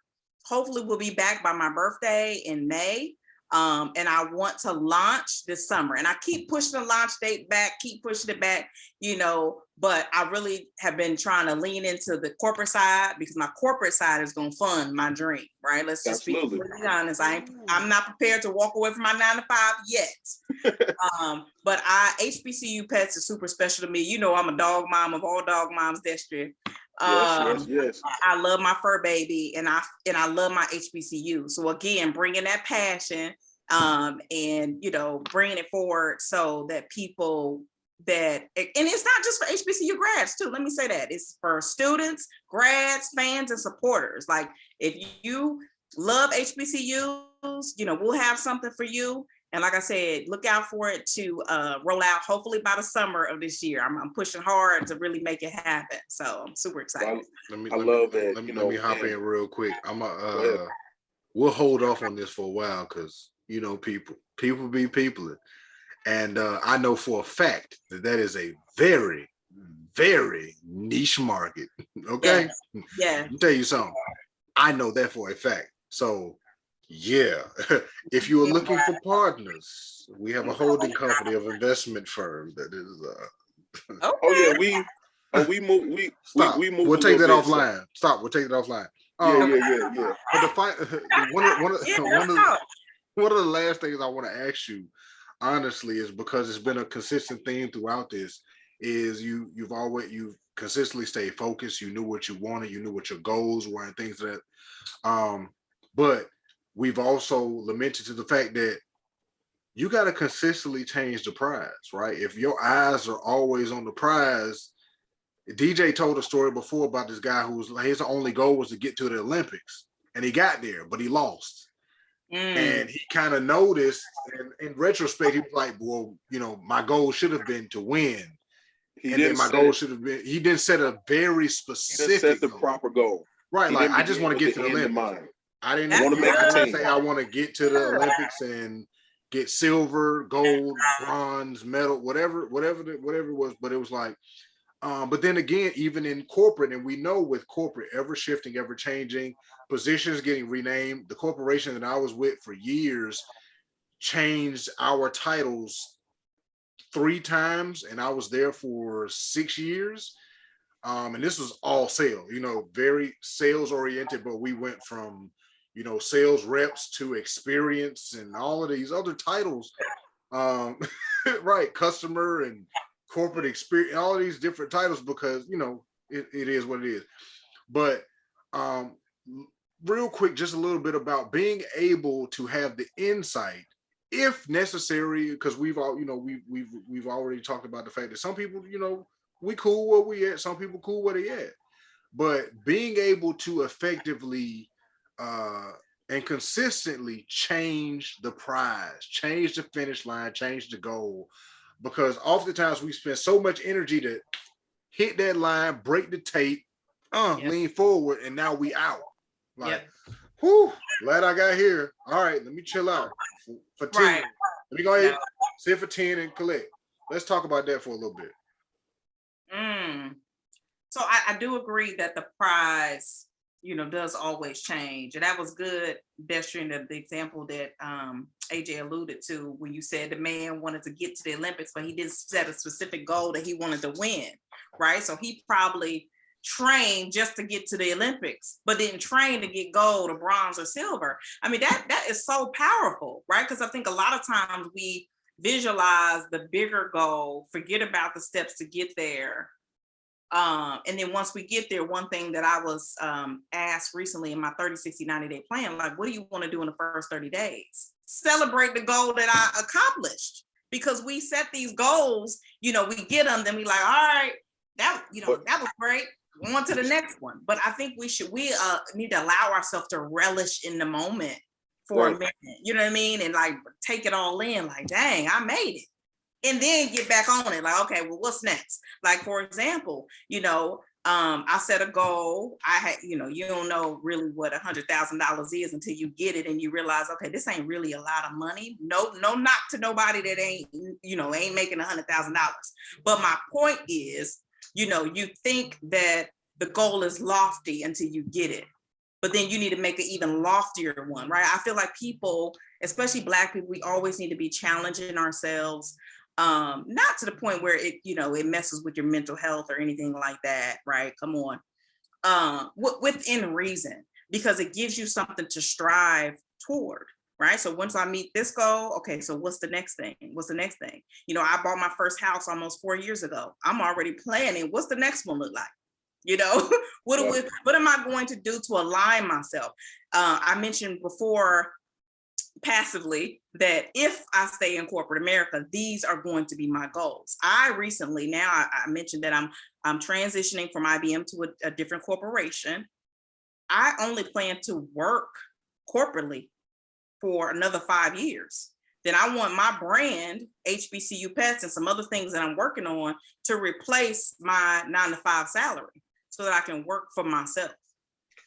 hopefully will be back by my birthday in May. And I want to launch this summer, and I keep pushing the launch date back, keep pushing it back, but I really have been trying to lean into the corporate side, because my corporate side is going to fund my dream, right? Let's just be honest. I'm not prepared to walk away from my 9 to 5 yet. But HBCU Pets is super special to me. I'm a dog mom of all dog moms, district. Yes. I love my fur baby, and I love my HBCU. So again, bringing that passion, and bringing it forward so that people that, and it's not just for HBCU grads too. Let me say that it's for students, grads, fans, and supporters. Like if you love HBCUs, we'll have something for you. And like I said, look out for it to roll out hopefully by the summer of this year. I'm pushing hard to really make it happen. So I'm super excited. I love that. Let me hop in real quick. We'll hold off on this for a while because people be peopling. And I know for a fact that is a very, very niche market. Okay. Yeah. Let me tell you something. I know that for a fact. So yeah, if you are looking for partners, we have a holding company of investment firm that is we move. Stop. We move. We'll take that offline. Stop. We'll take it offline. Yeah. But one of the last things I want to ask you, honestly, is because it's been a consistent theme throughout this, is you've consistently stayed focused. You knew what you wanted. You knew what your goals were and things that. But we've also lamented to the fact that you got to consistently change the prize, right? If your eyes are always on the prize, DJ told a story before about this guy his only goal was to get to the Olympics, and he got there, but he lost. And he kind of noticed, and in retrospect, he was like, well, my goal should have been to win. My goal should have been, he didn't set a very specific he didn't set the proper goal. Right, like I just want to get to the Olympics. I didn't want to make the team. Say I want to get to the Olympics and get silver, gold, bronze, medal, whatever it was. But it was like, but then again, even in corporate, and we know with corporate, ever shifting, ever changing, positions getting renamed. The corporation that I was with for years changed our titles 3 times, and I was there for 6 years. And this was all sales, very sales oriented, but we went from, sales reps to experience and all of these other titles, right? Customer and corporate experience, all of these different titles, because, it is what it is. But real quick, just a little bit about being able to have the insight, if necessary, because we've already talked about the fact that some people, we cool where we at, some people cool where they at. But being able to effectively and consistently change the prize, change the finish line, change the goal, because oftentimes we spend so much energy to hit that line, break the tape, lean forward, and now we out. Like, whew, glad I got here. All right, let me chill out for 10. Right. Let me go ahead, sit for 10 and collect. Let's talk about that for a little bit. So I do agree that the prize, does always change. And that was good, Destrian, the example that AJ alluded to when you said the man wanted to get to the Olympics, but he didn't set a specific goal that he wanted to win, right? So he probably trained just to get to the Olympics, but didn't train to get gold or bronze or silver. I mean, that is so powerful, right? Because I think a lot of times we visualize the bigger goal, forget about the steps to get there. And then once we get there, one thing that I was asked recently in my 30, 60, 90-day plan, like, what do you want to do in the first 30 days? Celebrate the goal that I accomplished, because we set these goals, we get them, then we like, all right, that was great. On to the next one. But I think we need to allow ourselves to relish in the moment for a minute, you know what I mean? And like take it all in, like, dang, I made it. And then get back on it. Like, okay, well, what's next? Like, for example, I set a goal. I had, you don't know really what $100,000 is until you get it and you realize, okay, this ain't really a lot of money. No knock to nobody that ain't making $100,000. But my point is, you think that the goal is lofty until you get it. But then you need to make an even loftier one, right? I feel like people, especially Black people, we always need to be challenging ourselves. Not to the point where it messes with your mental health or anything like that, right? Come on. Within reason, because it gives you something to strive toward, right? So once I meet this goal, okay, so what's the next thing? What's the next thing? I bought my first house almost 4 years ago. I'm already planning, what's the next one look like? What am I going to do to align myself? I mentioned before, passively that if I stay in corporate America, these are going to be my goals. I recently, now I mentioned that I'm transitioning from IBM to a different corporation. I only plan to work corporately for another 5 years. Then I want my brand, HBCU Pets, and some other things that I'm working on to replace my 9-to-5 salary so that I can work for myself.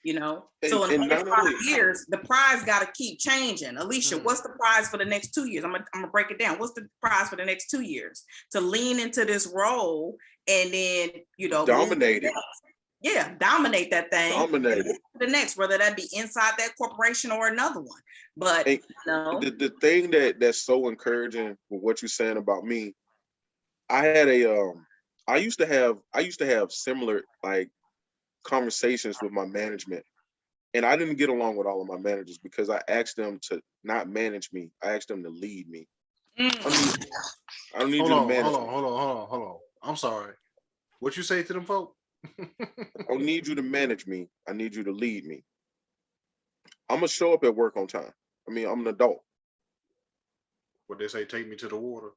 So in the next 5 years, the prize got to keep changing. Alicia, what's the prize for the next 2 years? I'm gonna break it down. What's the prize for the next 2 years? To lean into this role and then dominate it. Yeah, dominate that thing. Dominate it. The next, whether that be inside that corporation or another one. But the thing that's so encouraging with what you're saying about me, I used to have similar like conversations with my management, and I didn't get along with all of my managers because I asked them to not manage me. I asked them to lead me. I don't need you to manage me. Hold on. I'm sorry. What you say to them folk? I don't need you to manage me. I need you to lead me. I'm gonna show up at work on time. I mean, I'm an adult. What they say, take me to the water.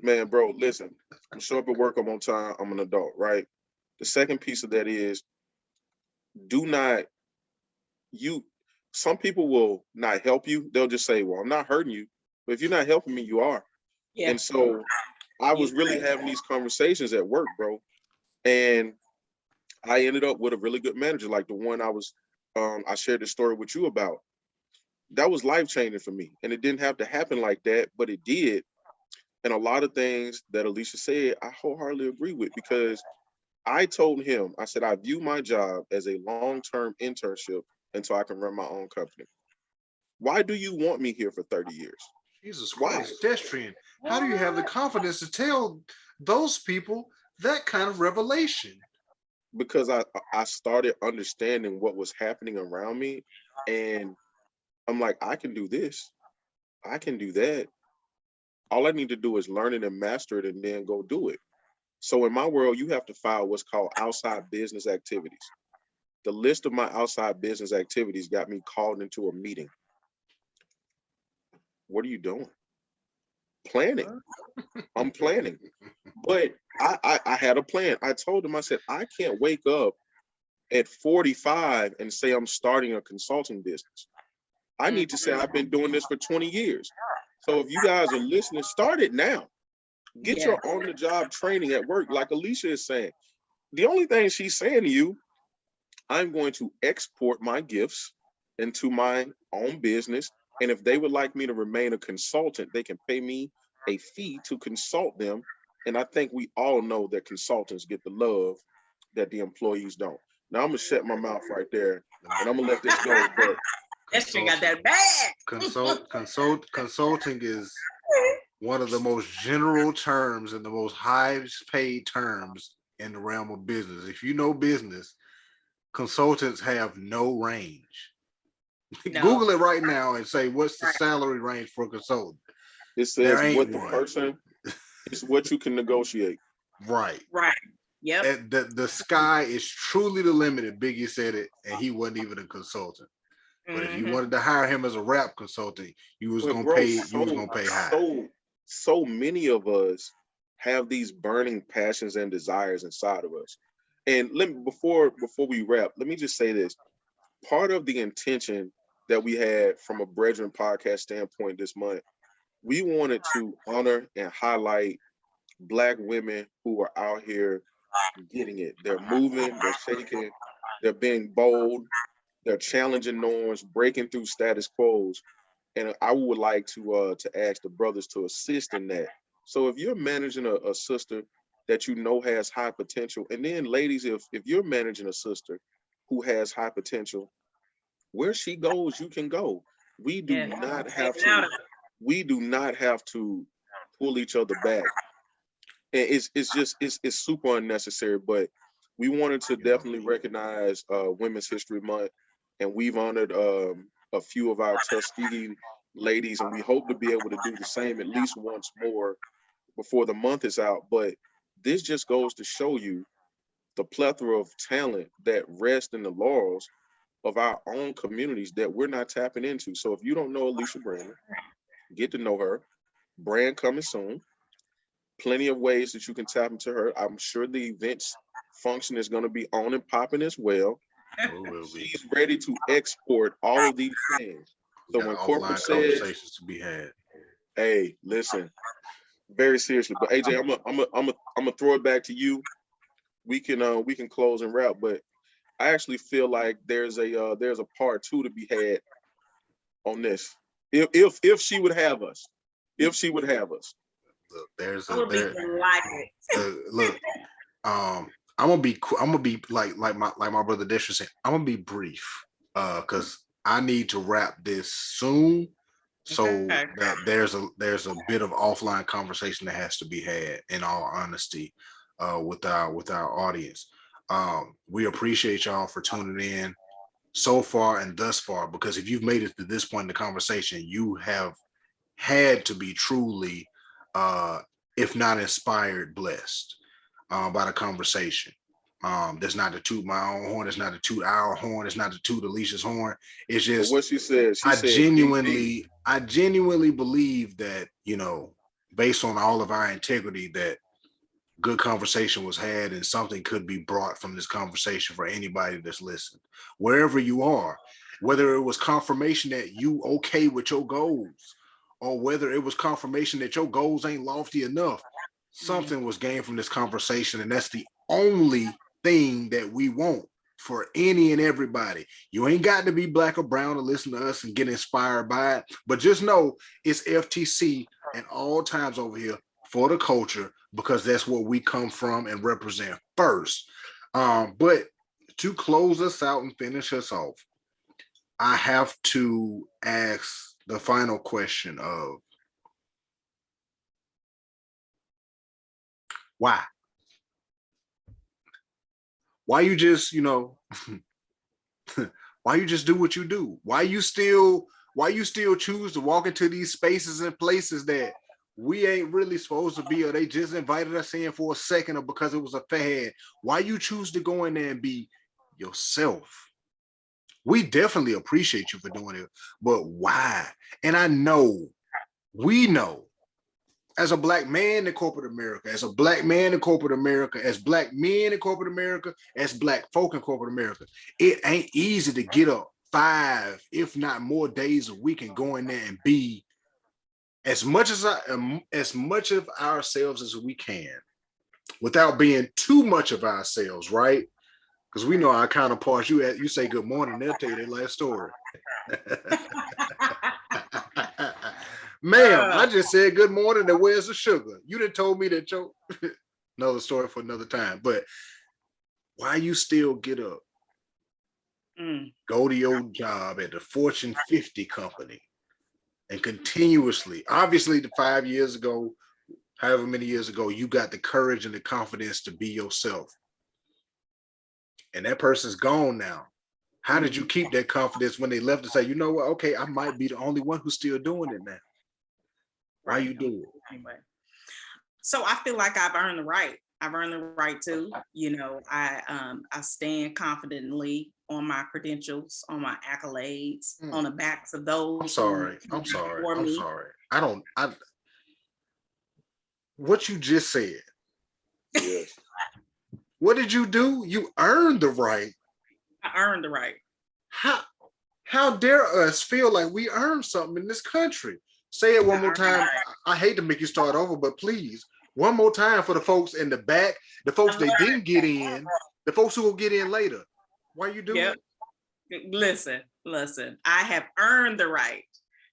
Man, bro, listen. I'm gonna show up at work. I'm on time. I'm an adult, right? The second piece of that is some people will not help you. They'll just say, well, I'm not hurting you. But if you're not helping me, you are. Yeah. And so I was really having these conversations at work, bro. And I ended up with a really good manager, like the one I shared the story with you about. That was life-changing for me. And it didn't have to happen like that, but it did. And a lot of things that Alicia said, I wholeheartedly agree with, because I told him, I said, I view my job as a long-term internship until I can run my own company. Why do you want me here for 30 years? Jesus Christ, pedestrian. How do you have the confidence to tell those people that kind of revelation? Because I started understanding what was happening around me, and I'm like, I can do this. I can do that. All I need to do is learn it and master it and then go do it. So in my world, you have to file what's called outside business activities. The list of my outside business activities got me called into a meeting. What are you doing? Planning. I'm planning. But I had a plan. I told him, I said, I can't wake up at 45 and say I'm starting a consulting business. I need to say I've been doing this for 20 years. So if you guys are listening, start it now. Get your on-the-job training at work, like Alicia is saying. The only thing she's saying to you, I'm going to export my gifts into my own business. And if they would like me to remain a consultant, they can pay me a fee to consult them. And I think we all know that consultants get the love that the employees don't. Now I'm gonna shut my mouth right there, and I'm gonna let this go. But that shit got that bad. Consulting is one of the most general terms and the most highest paid terms in the realm of business. If you know business, consultants have no range. No. Google it right now and say, what's the salary range for a consultant? It says what the person, it's what you can negotiate. Right. Yep. And the sky is truly the limit. Biggie said it, and he wasn't even a consultant. But if you wanted to hire him as a rap consultant, you was gonna pay high. So many of us have these burning passions and desires inside of us. And before we wrap, let me just say this. Part of the intention that we had from a Brethren podcast standpoint this month, we wanted to honor and highlight Black women who are out here getting it. They're moving, they're shaking, they're being bold, they're challenging norms, breaking through status quos. And I would like to ask the brothers to assist in that. So if you're managing a sister that you know has high potential, and then ladies, if you're managing a sister who has high potential, where she goes, you can go. We do not have to pull each other back. And it's super unnecessary, but we wanted to definitely recognize Women's History Month, and we've honored a few of our Tuskegee ladies, and we hope to be able to do the same at least once more before the month is out. But this just goes to show you the plethora of talent that rests in the laurels of our own communities that we're not tapping into. So if you don't know Alicia Brandon, get to know her. Brand coming soon. Plenty of ways that you can tap into her. I'm sure the events function is going to be on and popping as well. She's ready to export all of these things. So when corporate offline says, conversations to be had. "Hey, listen, very seriously," but AJ, I'm gonna throw it back to you. We can close and wrap, but I actually feel like there's a part two to be had on this. If she would have us, if she would have us. Look, there's I a would be there. delighted. Look, I'm gonna be like my brother Dish was saying. I'm gonna be brief, because I need to wrap this soon, so Okay. that there's a bit of offline conversation that has to be had. In all honesty, with our audience, we appreciate y'all for tuning in so far and thus far. Because if you've made it to this point in the conversation, you have had to be truly, if not inspired, blessed by the conversation. That's not to toot my own horn. It's not to toot our horn. It's not to toot Alicia's horn. It's But just what she said, I genuinely believe that, based on all of our integrity, that good conversation was had and something could be brought from this conversation for anybody that's listened, wherever you are, whether it was confirmation that you okay with your goals, or whether it was confirmation that your goals ain't lofty enough. Something was gained from this conversation, and that's the only thing that we want for any and everybody. You ain't got to be black or brown to listen to us and get inspired by it, but just know it's FTC at all times over here for the culture, because that's what we come from and represent first. But to close us out and finish us off, I have to ask the final question of why? Why you just, why you just do what you do? Why you still choose to walk into these spaces and places that we ain't really supposed to be, or they just invited us in for a second, or because it was a fad? Why you choose to go in there and be yourself? We definitely appreciate you for doing it, but why? And we know, as a black man in corporate America, as a black man in corporate America, as black men in corporate America, as black folk in corporate America, it ain't easy to get up 5, if not more days a week and go in there and be as much of ourselves as we can, without being too much of ourselves, right? Because we know our counterparts. You say good morning, they'll tell you their life story. Ma'am, I just said good morning, and where's the sugar? You done told me that your another story for another time. But why you still get up, go to your job at the Fortune 50 company, and continuously, obviously the 5 years ago, however many years ago, you got the courage and the confidence to be yourself. And that person's gone now. How did you keep that confidence when they left to say, you know what, okay, I might be the only one who's still doing it now? Why you do it? Anyway, so I feel like I've earned the right. I've earned the right to, I stand confidently on my credentials, on my accolades, on the backs of those. I'm sorry. What you just said. Yes. What did you do? You earned the right. I earned the right. How dare us feel like we earned something in this country? Say it one more time. I hate to make you start over, but please, one more time for the folks in the back, the folks that didn't get in, the folks who will get in later. Why you doing it? Listen. I have earned the right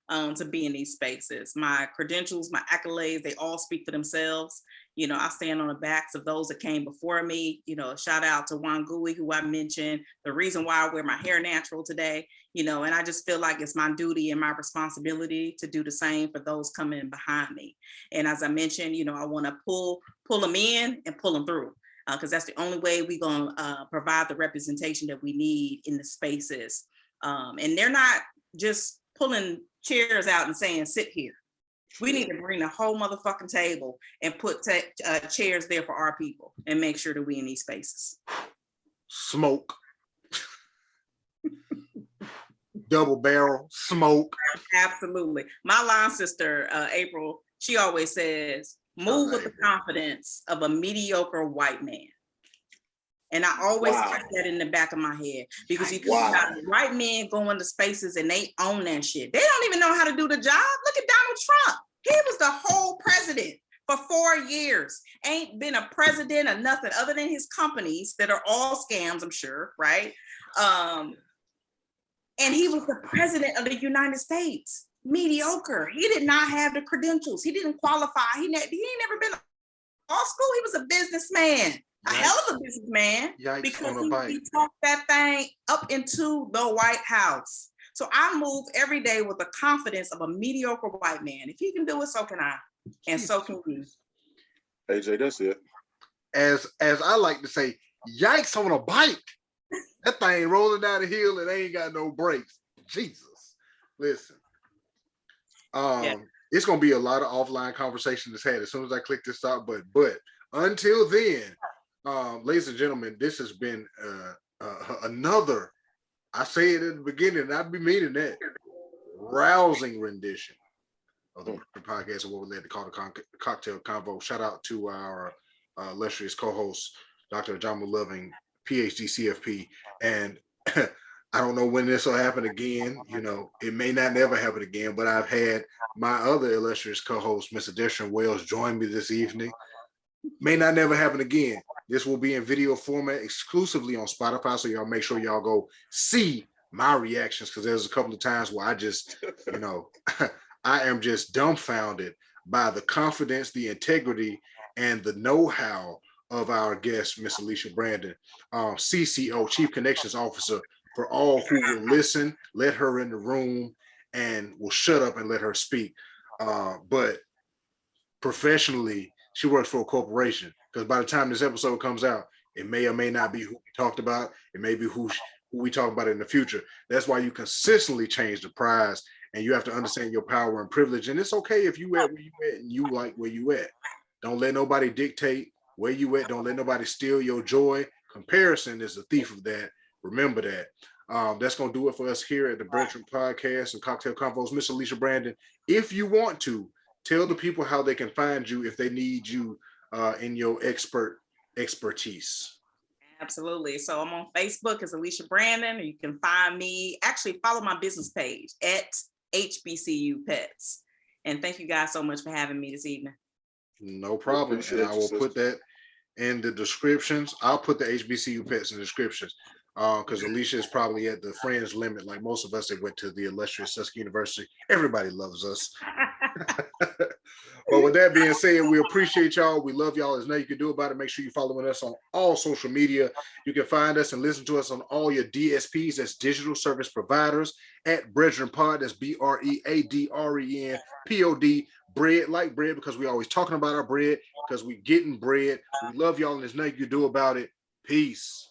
to be in these spaces. My credentials, my accolades, they all speak for themselves. I stand on the backs of those that came before me. Shout out to Wangui, who I mentioned, the reason why I wear my hair natural today, and I just feel like it's my duty and my responsibility to do the same for those coming behind me. And as I mentioned, I want to pull them in and pull them through, because that's the only way we're going to provide the representation that we need in the spaces. And they're not just pulling chairs out and saying, sit here. We need to bring the whole motherfucking table and put chairs there for our people and make sure that we in these spaces. Smoke. double barrel, smoke. Absolutely. My line sister, April, she always says, move with the confidence of a mediocre white man. And I always keep that in the back of my head, because you got white men going to spaces and they own that shit. They don't even know how to do the job. Look at Donald Trump. He was the whole president for 4 years. Ain't been a president or nothing other than his companies that are all scams, I'm sure, right? And he was the president of the United States. Mediocre. He did not have the credentials. He didn't qualify. He ain't never been to law school. He was a businessman. A hell of a businessman. Because he talked that thing up into the White House. So I move every day with the confidence of a mediocre white man. If he can do it, so can I. And so can you. AJ, that's it. As I like to say, yikes on a bike. That thing rolling down the hill and they ain't got no brakes. Jesus. Listen. It's gonna be a lot of offline conversation that's had as soon as I click this stop button. But until then, ladies and gentlemen, this has been another, I say it at the beginning, and I'd be meaning that, rousing rendition of the podcast of what we like to call the Cocktail Convo. Shout out to our illustrious co-host, Dr. John Loving, PhD, CFP. And I don't know when this will happen again. You know, it may not never happen again, but I've had my other illustrious co-host, Mr. Deshaun Wells, join me this evening. May not never happen again. This will be in video format exclusively on Spotify, so y'all make sure y'all go see my reactions, because there's a couple of times where I just, you know, I am just dumbfounded by the confidence, the integrity, and the know-how of our guest, Miss Alicia Brandon, CCO, Chief Connections Officer, for all who will listen. Let her in the room and will shut up and let her speak. But professionally, she works for a corporation, because by the time this episode comes out, it may or may not be who we talked about. It may be who we talk about in the future. That's why you consistently change the prize, and you have to understand your power and privilege. And it's okay if you at where you at and you like where you at. Don't let nobody dictate where you at. Don't let nobody steal your joy. Comparison is the thief of that. Remember that. That's going to do it for us here at the Brethren Podcast and Cocktail Convos. Miss Alicia Brandon, if you want to, tell the people how they can find you if they need you in your expertise. Absolutely. So I'm on Facebook as Alicia Brandon. You can find me, actually follow my business page at HBCU Pets. And thank you guys so much for having me this evening. No problem. And I will put that in the descriptions. I'll put the HBCU Pets in the descriptions, because Alicia is probably at the friends limit, like most of us that went to the illustrious Susquehanna University. Everybody loves us. But with that being said, we appreciate y'all. We love y'all. There's nothing you can do about it. Make sure you're following us on all social media. You can find us and listen to us on all your DSPs, that's digital service providers, at Brethren Pod. That's BREADRENPOD. Bread, like bread, because we always talking about our bread, because we getting bread. We love y'all, and there's nothing you can do about it. Peace.